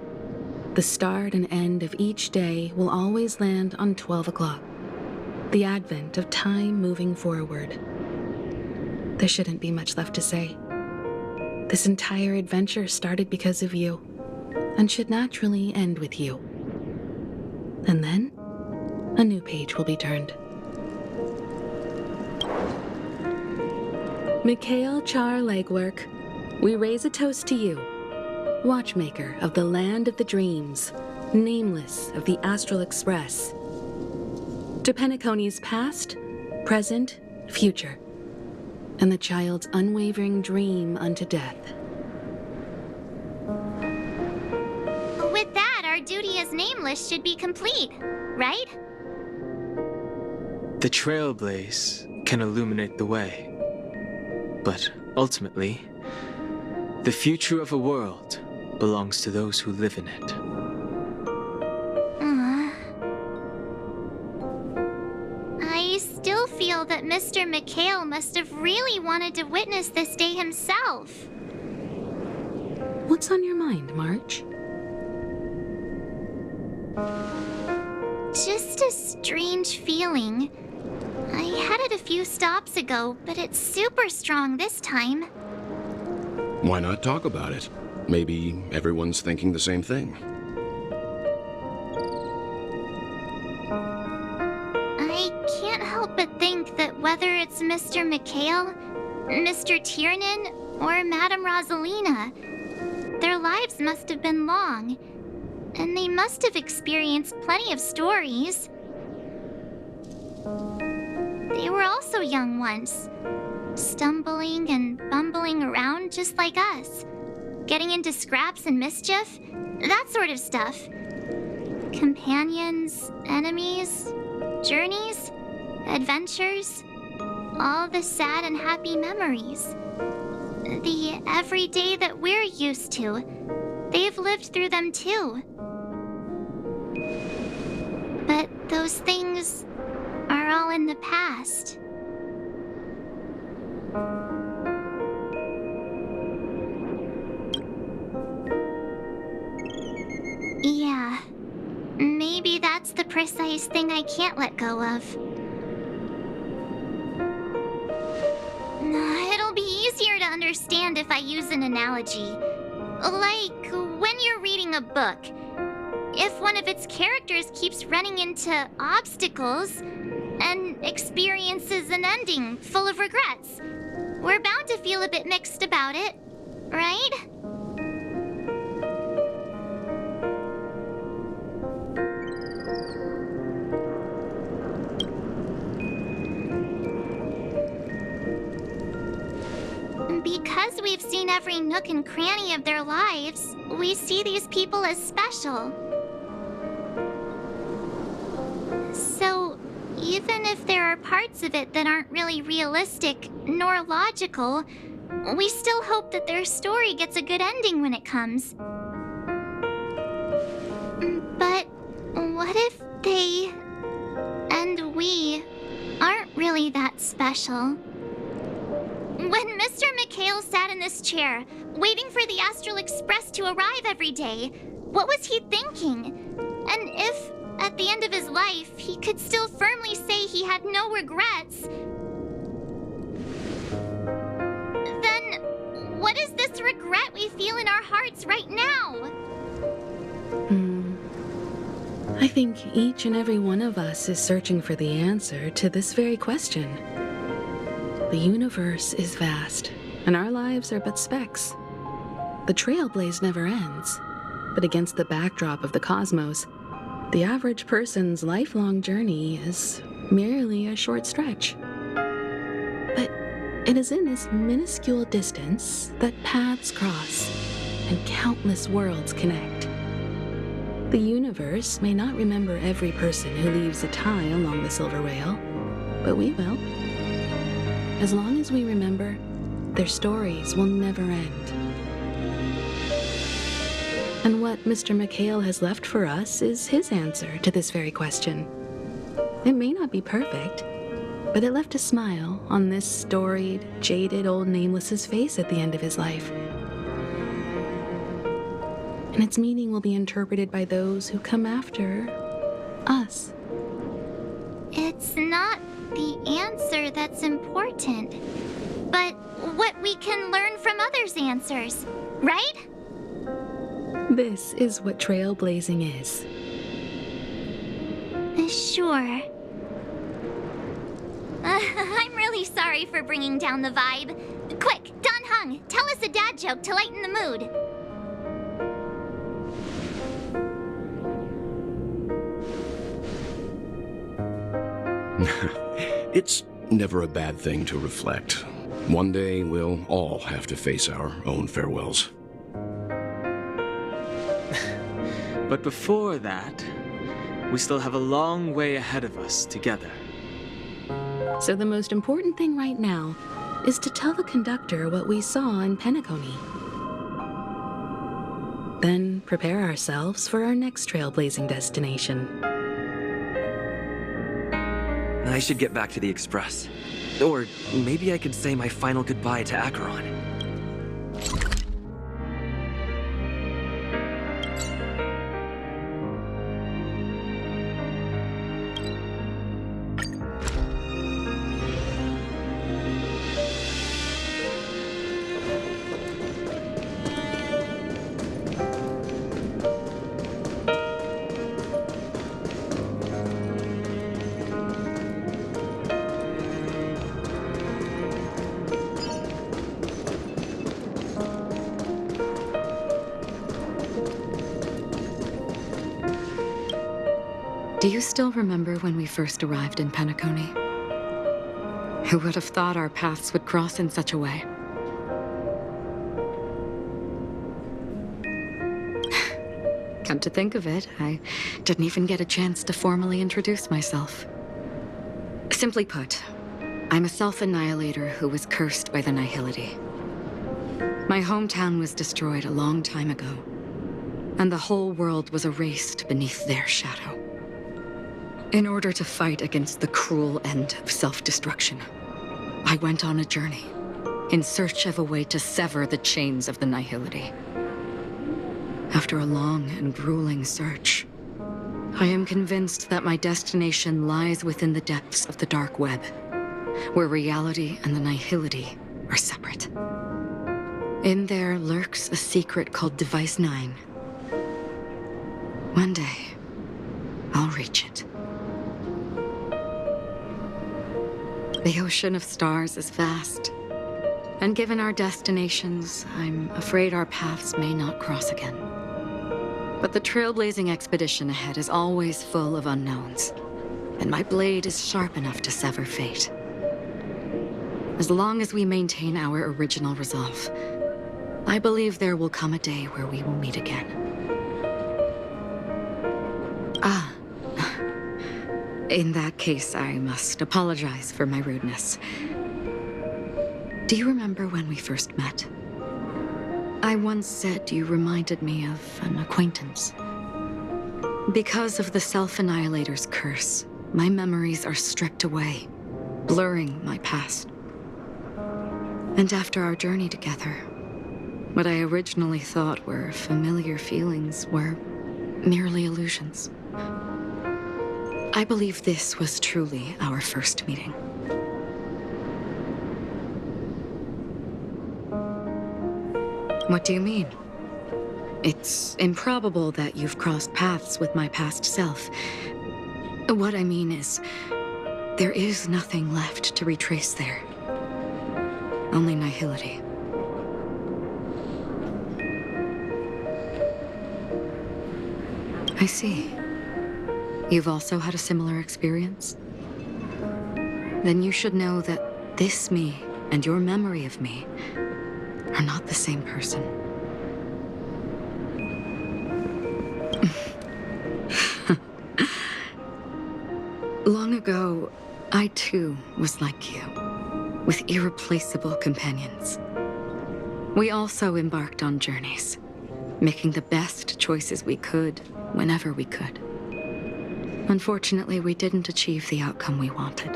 the start and end of each day will always land on 12 o'clock, the advent of time moving forward. There shouldn't be much left to say. This entire adventure started because of you, and should naturally end with you. And then, a new page will be turned. Mikhail Char Legwork, we raise a toast to you, watchmaker of the land of the dreams, nameless of the Astral Express. To Penacony's past, present, future, and the child's unwavering dream unto death. With that, our duty as Nameless should be complete, right? The trailblaze can illuminate the way. But ultimately, the future of a world belongs to those who live in it. I still feel that Mr. Mikhail must have really wanted to witness this day himself. What's on your mind, March? Just a strange feeling. I had it a few stops ago, but it's super strong this time. Why not talk about it? Maybe everyone's thinking the same thing. I can't help but think that whether it's Mr. Mikhail, Mr. Tiernan, or Madame Rosalina, their lives must have been long, and they must have experienced plenty of stories. They were also young once, stumbling and bumbling around just like us, getting into scraps and mischief, that sort of stuff. Companions, enemies, journeys, adventures, all the sad and happy memories. The everyday that we're used to, they've lived through them too. But those things are all in the past. Yeah, maybe that's the precise thing I can't let go of. It'll be easier to understand if I use an analogy. Like when you're reading a book. If one of its characters keeps running into obstacles and experiences an ending full of regrets, we're bound to feel a bit mixed about it, right? Because we've seen every nook and cranny of their lives, we see these people as special. So, even if there are parts of it that aren't really realistic nor logical, we still hope that their story gets a good ending when it comes. But what if they and we aren't really that special? When Mr. Mikhail sat in this chair, waiting for the Astral Express to arrive every day, what was he thinking? And if, at the end of his life, he could still firmly say he had no regrets, then what is this regret we feel in our hearts right now? I think each and every one of us is searching for the answer to this very question. The universe is vast, and our lives are but specks. The trailblaze never ends, but against the backdrop of the cosmos, the average person's lifelong journey is merely a short stretch. But it is in this minuscule distance that paths cross and countless worlds connect. The universe may not remember every person who leaves a tie along the silver rail, but we will. As long as we remember, their stories will never end. And what Mr. McHale has left for us is his answer to this very question. It may not be perfect, but it left a smile on this storied, jaded old Nameless's face at the end of his life. And its meaning will be interpreted by those who come after us. It's not the answer that's important, but what we can learn from others' answers, right? This is what trailblazing is. Sure. I'm really sorry for bringing down the vibe. Quick, Don Hung, tell us a dad joke to lighten the mood. It's never a bad thing to reflect. One day, we'll all have to face our own farewells. But before that, we still have a long way ahead of us together. So the most important thing right now is to tell the conductor what we saw in Penacony. Then prepare ourselves for our next trailblazing destination. I should get back to the Express. Or maybe I could say my final goodbye to Acheron. Do you still remember when we first arrived in Penacony? Who would have thought our paths would cross in such a way? Come to think of it, I didn't even get a chance to formally introduce myself. Simply put, I'm a self-annihilator who was cursed by the Nihility. My hometown was destroyed a long time ago, and the whole world was erased beneath their shadow. In order to fight against the cruel end of self-destruction, I went on a journey in search of a way to sever the chains of the Nihility. After a long and grueling search, I am convinced that my destination lies within the depths of the dark web, where reality and the Nihility are separate. In there lurks a secret called Device 9. One day, I'll reach it. The ocean of stars is vast, and given our destinations, I'm afraid our paths may not cross again. But the trailblazing expedition ahead is always full of unknowns, and my blade is sharp enough to sever fate. As long as we maintain our original resolve, I believe there will come a day where we will meet again. In that case, I must apologize for my rudeness. Do you remember when we first met? I once said you reminded me of an acquaintance. Because of the Self-Annihilator's curse, my memories are stripped away, blurring my past. And after our journey together, what I originally thought were familiar feelings were merely illusions. I believe this was truly our first meeting. What do you mean? It's improbable that you've crossed paths with my past self. What I mean is, there is nothing left to retrace there. Only Nihility. I see. You've also had a similar experience? Then you should know that this me and your memory of me are not the same person. Long ago, I too was like you, with irreplaceable companions. We also embarked on journeys, making the best choices we could, whenever we could. Unfortunately, we didn't achieve the outcome we wanted.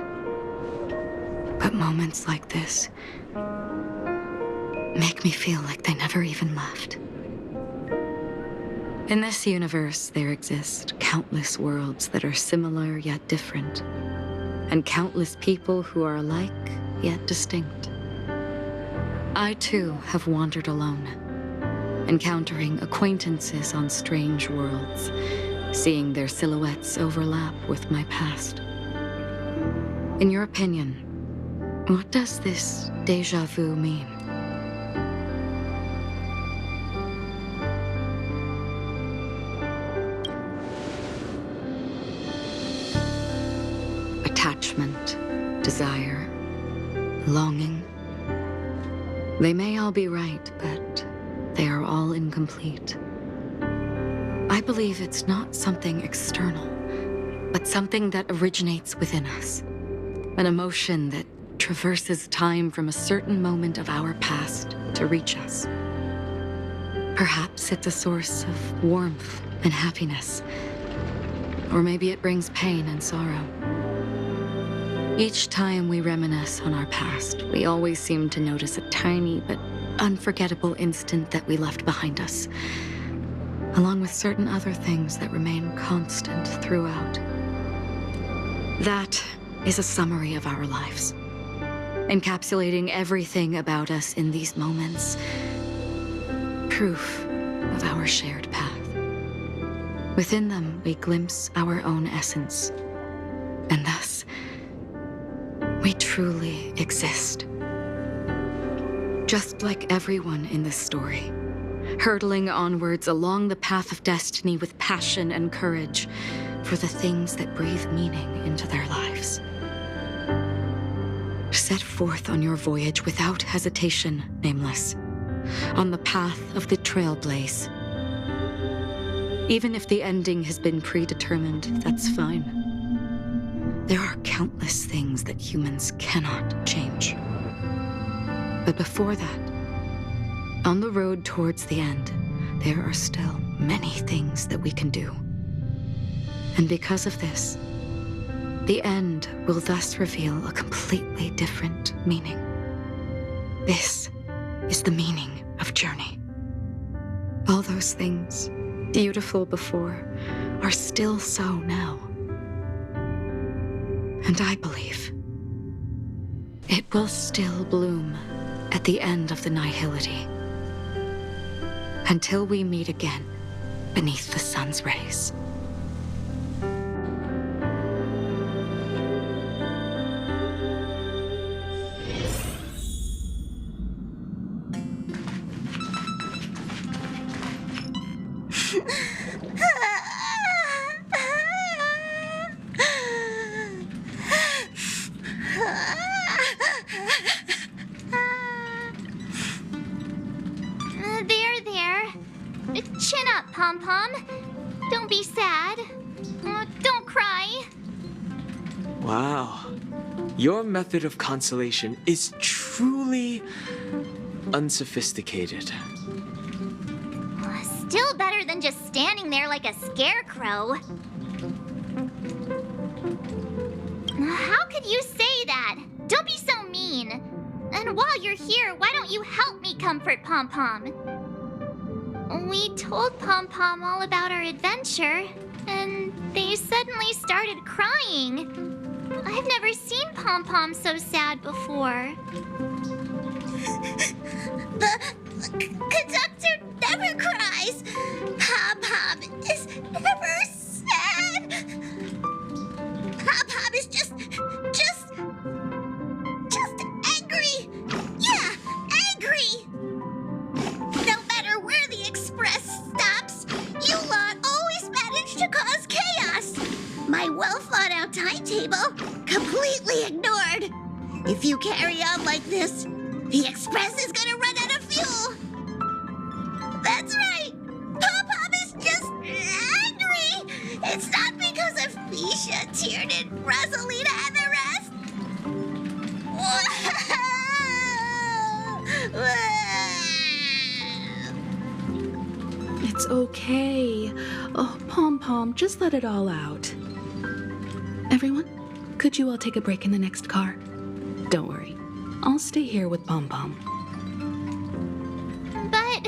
But moments like this make me feel like they never even left. In this universe, there exist countless worlds that are similar yet different, and countless people who are alike yet distinct. I too have wandered alone, encountering acquaintances on strange worlds, seeing their silhouettes overlap with my past. In your opinion, what does this déjà vu mean? Attachment, desire, longing. They may all be right, but they are all incomplete. I believe it's not something external, but something that originates within us. An emotion that traverses time from a certain moment of our past to reach us. Perhaps it's a source of warmth and happiness, or maybe it brings pain and sorrow. Each time we reminisce on our past, we always seem to notice a tiny but unforgettable instant that we left behind us, along with certain other things that remain constant throughout. That is a summary of our lives, encapsulating everything about us in these moments, proof of our shared path. Within them, we glimpse our own essence, and thus, we truly exist. Just like everyone in this story, hurtling onwards along the path of destiny with passion and courage for the things that breathe meaning into their lives. Set forth on your voyage without hesitation, Nameless, on the path of the Trailblaze. Even if the ending has been predetermined, that's fine. There are countless things that humans cannot change. But before that, on the road towards the end, there are still many things that we can do. And because of this, the end will thus reveal a completely different meaning. This is the meaning of journey. All those things, beautiful before, are still so now. And I believe it will still bloom at the end of the nihility, until we meet again beneath the sun's rays. Chin up, Pom-Pom. Don't be sad. Don't cry. Wow. Your method of consolation is truly unsophisticated. Still better than just standing there like a scarecrow. How could you say that? Don't be so mean. And while you're here, why don't you help me comfort Pom-Pom? We told Pom-Pom all about our adventure, and they suddenly started crying. I've never seen Pom-Pom so sad before. The conductor never cries. Pom-Pom is never sad. Pom-Pom is just angry. Yeah, angry. No matter where the express stops, you lot always manage If you carry on like this, the Express is gonna run out of fuel. That's right. Pop-Pop is just angry. It's not because of Misha, Tiernan, Rosalina, and the rest. It's okay. Oh, Pom-Pom, just let it all out. Everyone, could you all take a break in the next car? Don't worry. I'll stay here with Pom-Pom. But...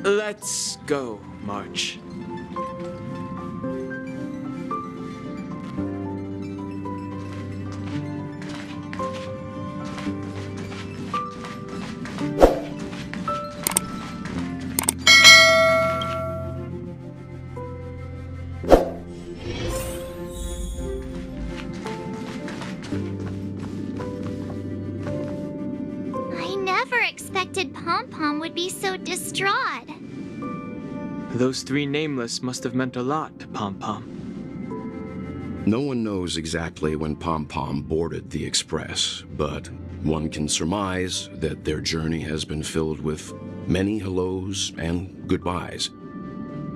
Let's go, March. I never expected Pom-Pom would be so distraught. Those three nameless must have meant a lot to Pom-Pom. No one knows exactly when Pom-Pom boarded the Express, but one can surmise that their journey has been filled with many hellos and goodbyes.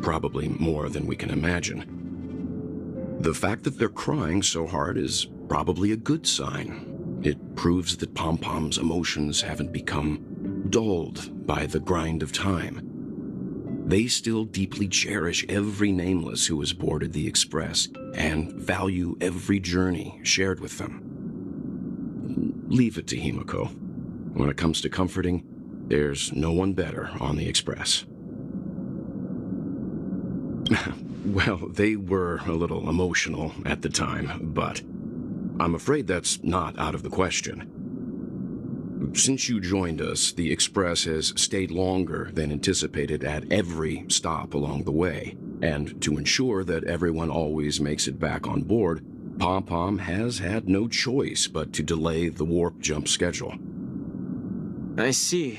Probably more than we can imagine. The fact that they're crying so hard is probably a good sign. It proves that Pom-Pom's emotions haven't become dulled by the grind of time. They still deeply cherish every nameless who has boarded the Express and value every journey shared with them. Leave it to Himiko. When it comes to comforting, there's no one better on the Express. Well, they were a little emotional at the time, but I'm afraid that's not out of the question. Since you joined us, the Express has stayed longer than anticipated at every stop along the way. And to ensure that everyone always makes it back on board, Pom-Pom has had no choice but to delay the warp jump schedule. I see.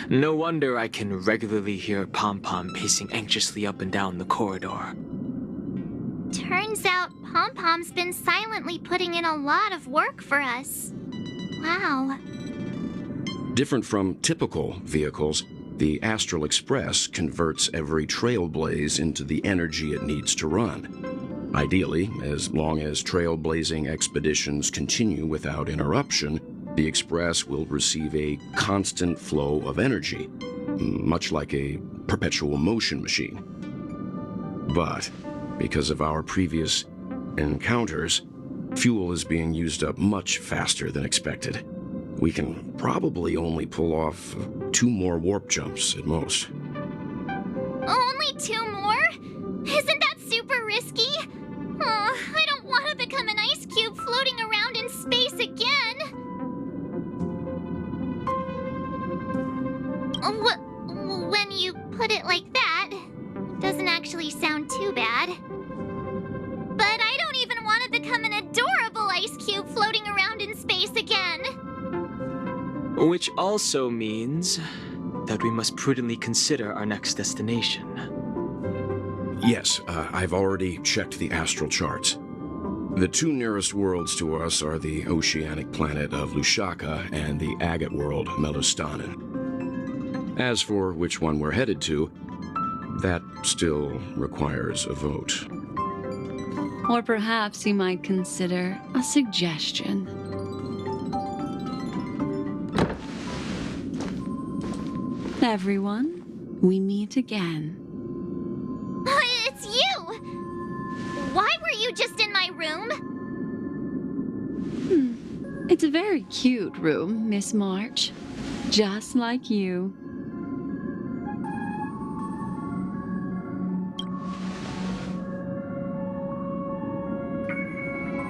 No wonder I can regularly hear Pom-Pom pacing anxiously up and down the corridor. Turns out Pom-Pom's been silently putting in a lot of work for us. Wow. Different from typical vehicles, the Astral Express converts every trailblaze into the energy it needs to run. Ideally, as long as trailblazing expeditions continue without interruption, the Express will receive a constant flow of energy, much like a perpetual motion machine. But because of our previous encounters, fuel is being used up much faster than expected. We can probably only pull off 2 more warp jumps at most. Only 2 more? Isn't that super risky? Oh, I don't want to become an ice cube floating around in space again. When you put it like that, it doesn't actually sound too bad. But I don't even want to become an adorable ice cube floating around in space again. Which also means that we must prudently consider our next destination. Yes, I've already checked the astral charts. The 2 nearest worlds to us are the oceanic planet of Lushaka and the agate world, Melostanin. As for which one we're headed to, that still requires a vote. Or perhaps you might consider a suggestion. Everyone, we meet again. It's you! Why were you just in my room? It's a very cute room, Miss March. Just like you.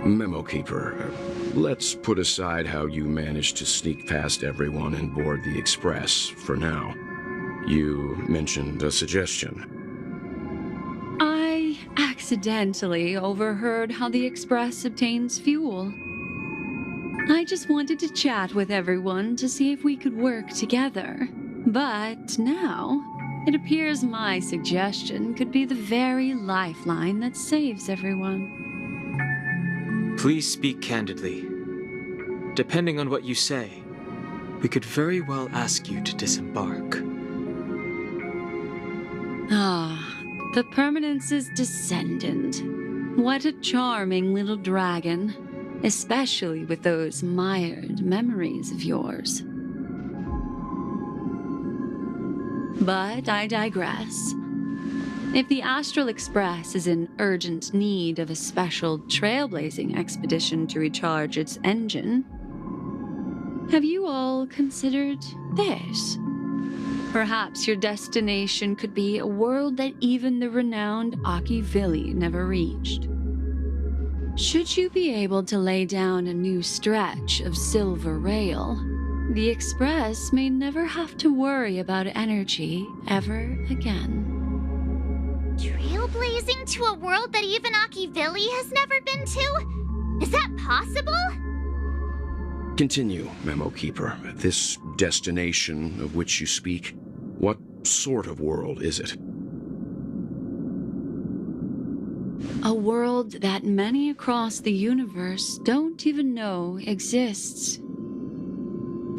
Memo Keeper, let's put aside how you managed to sneak past everyone and board the Express for now. You mentioned a suggestion. I accidentally overheard how the Express obtains fuel. I just wanted to chat with everyone to see if we could work together. But now, it appears my suggestion could be the very lifeline that saves everyone. Please speak candidly. Depending on what you say, we could very well ask you to disembark. Ah, the Permanence's descendant. What a charming little dragon, especially with those mired memories of yours. But I digress. If the Astral Express is in urgent need of a special trailblazing expedition to recharge its engine, have you all considered this? Perhaps your destination could be a world that even the renowned Akivili never reached. Should you be able to lay down a new stretch of silver rail, the Express may never have to worry about energy ever again. Trailblazing to a world that even Akivili has never been to? Is that possible? Continue, Memo Keeper. This destination of which you speak, what sort of world is it? A world that many across the universe don't even know exists.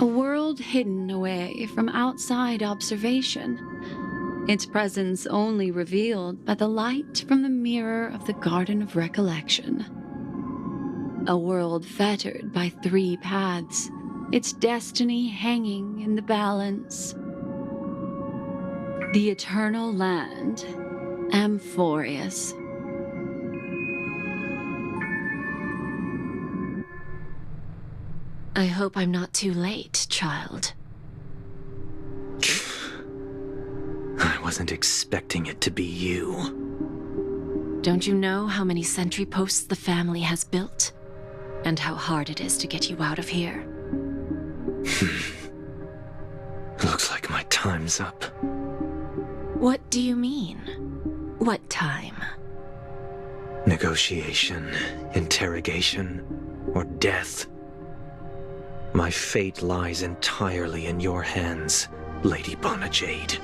A world hidden away from outside observation. Its presence only revealed by the light from the mirror of the Garden of Recollection. A world fettered by 3 paths, its destiny hanging in the balance. The Eternal Land, Amphorius. I hope I'm not too late, child. I wasn't expecting it to be you. Don't you know how many sentry posts the family has built? And how hard it is to get you out of here? Looks like my time's up. What do you mean? What time? Negotiation, interrogation, or death. My fate lies entirely in your hands, Lady Bonajade.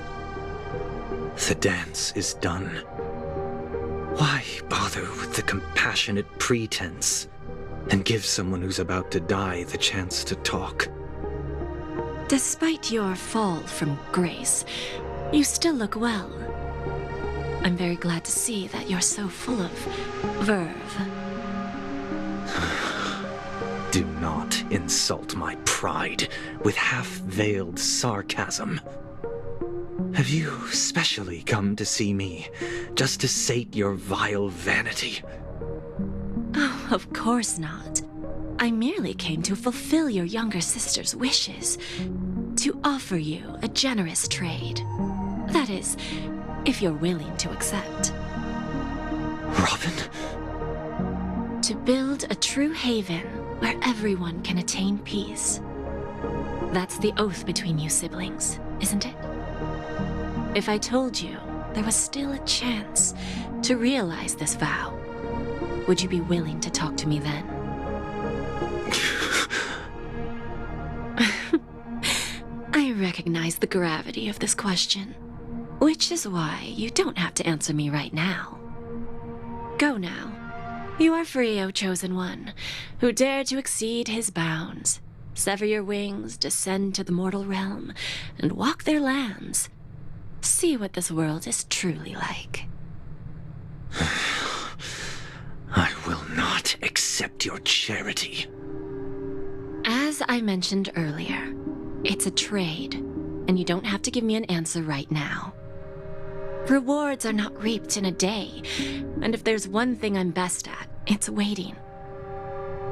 The dance is done. Why bother with the compassionate pretense and give someone who's about to die the chance to talk? Despite your fall from grace, you still look well. I'm very glad to see that you're so full of verve. Do not insult my pride with half-veiled sarcasm. Have you specially come to see me just to sate your vile vanity? Oh, of course not. I merely came to fulfill your younger sister's wishes. To offer you a generous trade. That is, if you're willing to accept. Robin? To build a true haven where everyone can attain peace. That's the oath between you siblings, isn't it? If I told you there was still a chance to realize this vow, would you be willing to talk to me then? I recognize the gravity of this question, which is why you don't have to answer me right now. Go now. You are free, O Chosen One, who dare to exceed his bounds, sever your wings, descend to the mortal realm, and walk their lands. See what this world is truly like. I will not accept your charity. As I mentioned earlier, it's a trade, and you don't have to give me an answer right now. Rewards are not reaped in a day, and if there's one thing I'm best at, it's waiting.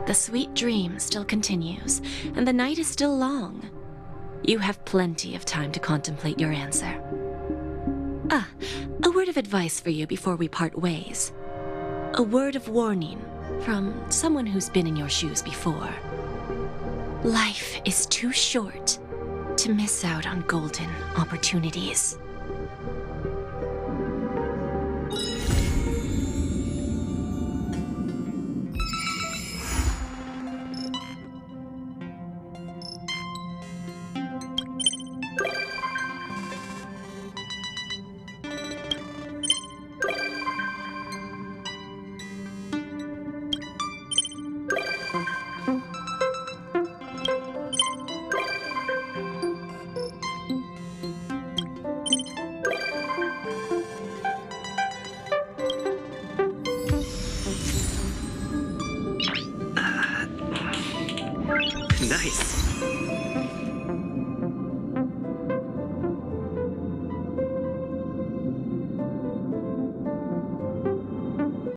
The sweet dream still continues, and the night is still long. You have plenty of time to contemplate your answer. Ah, a word of advice for you before we part ways. A word of warning from someone who's been in your shoes before. Life is too short to miss out on golden opportunities.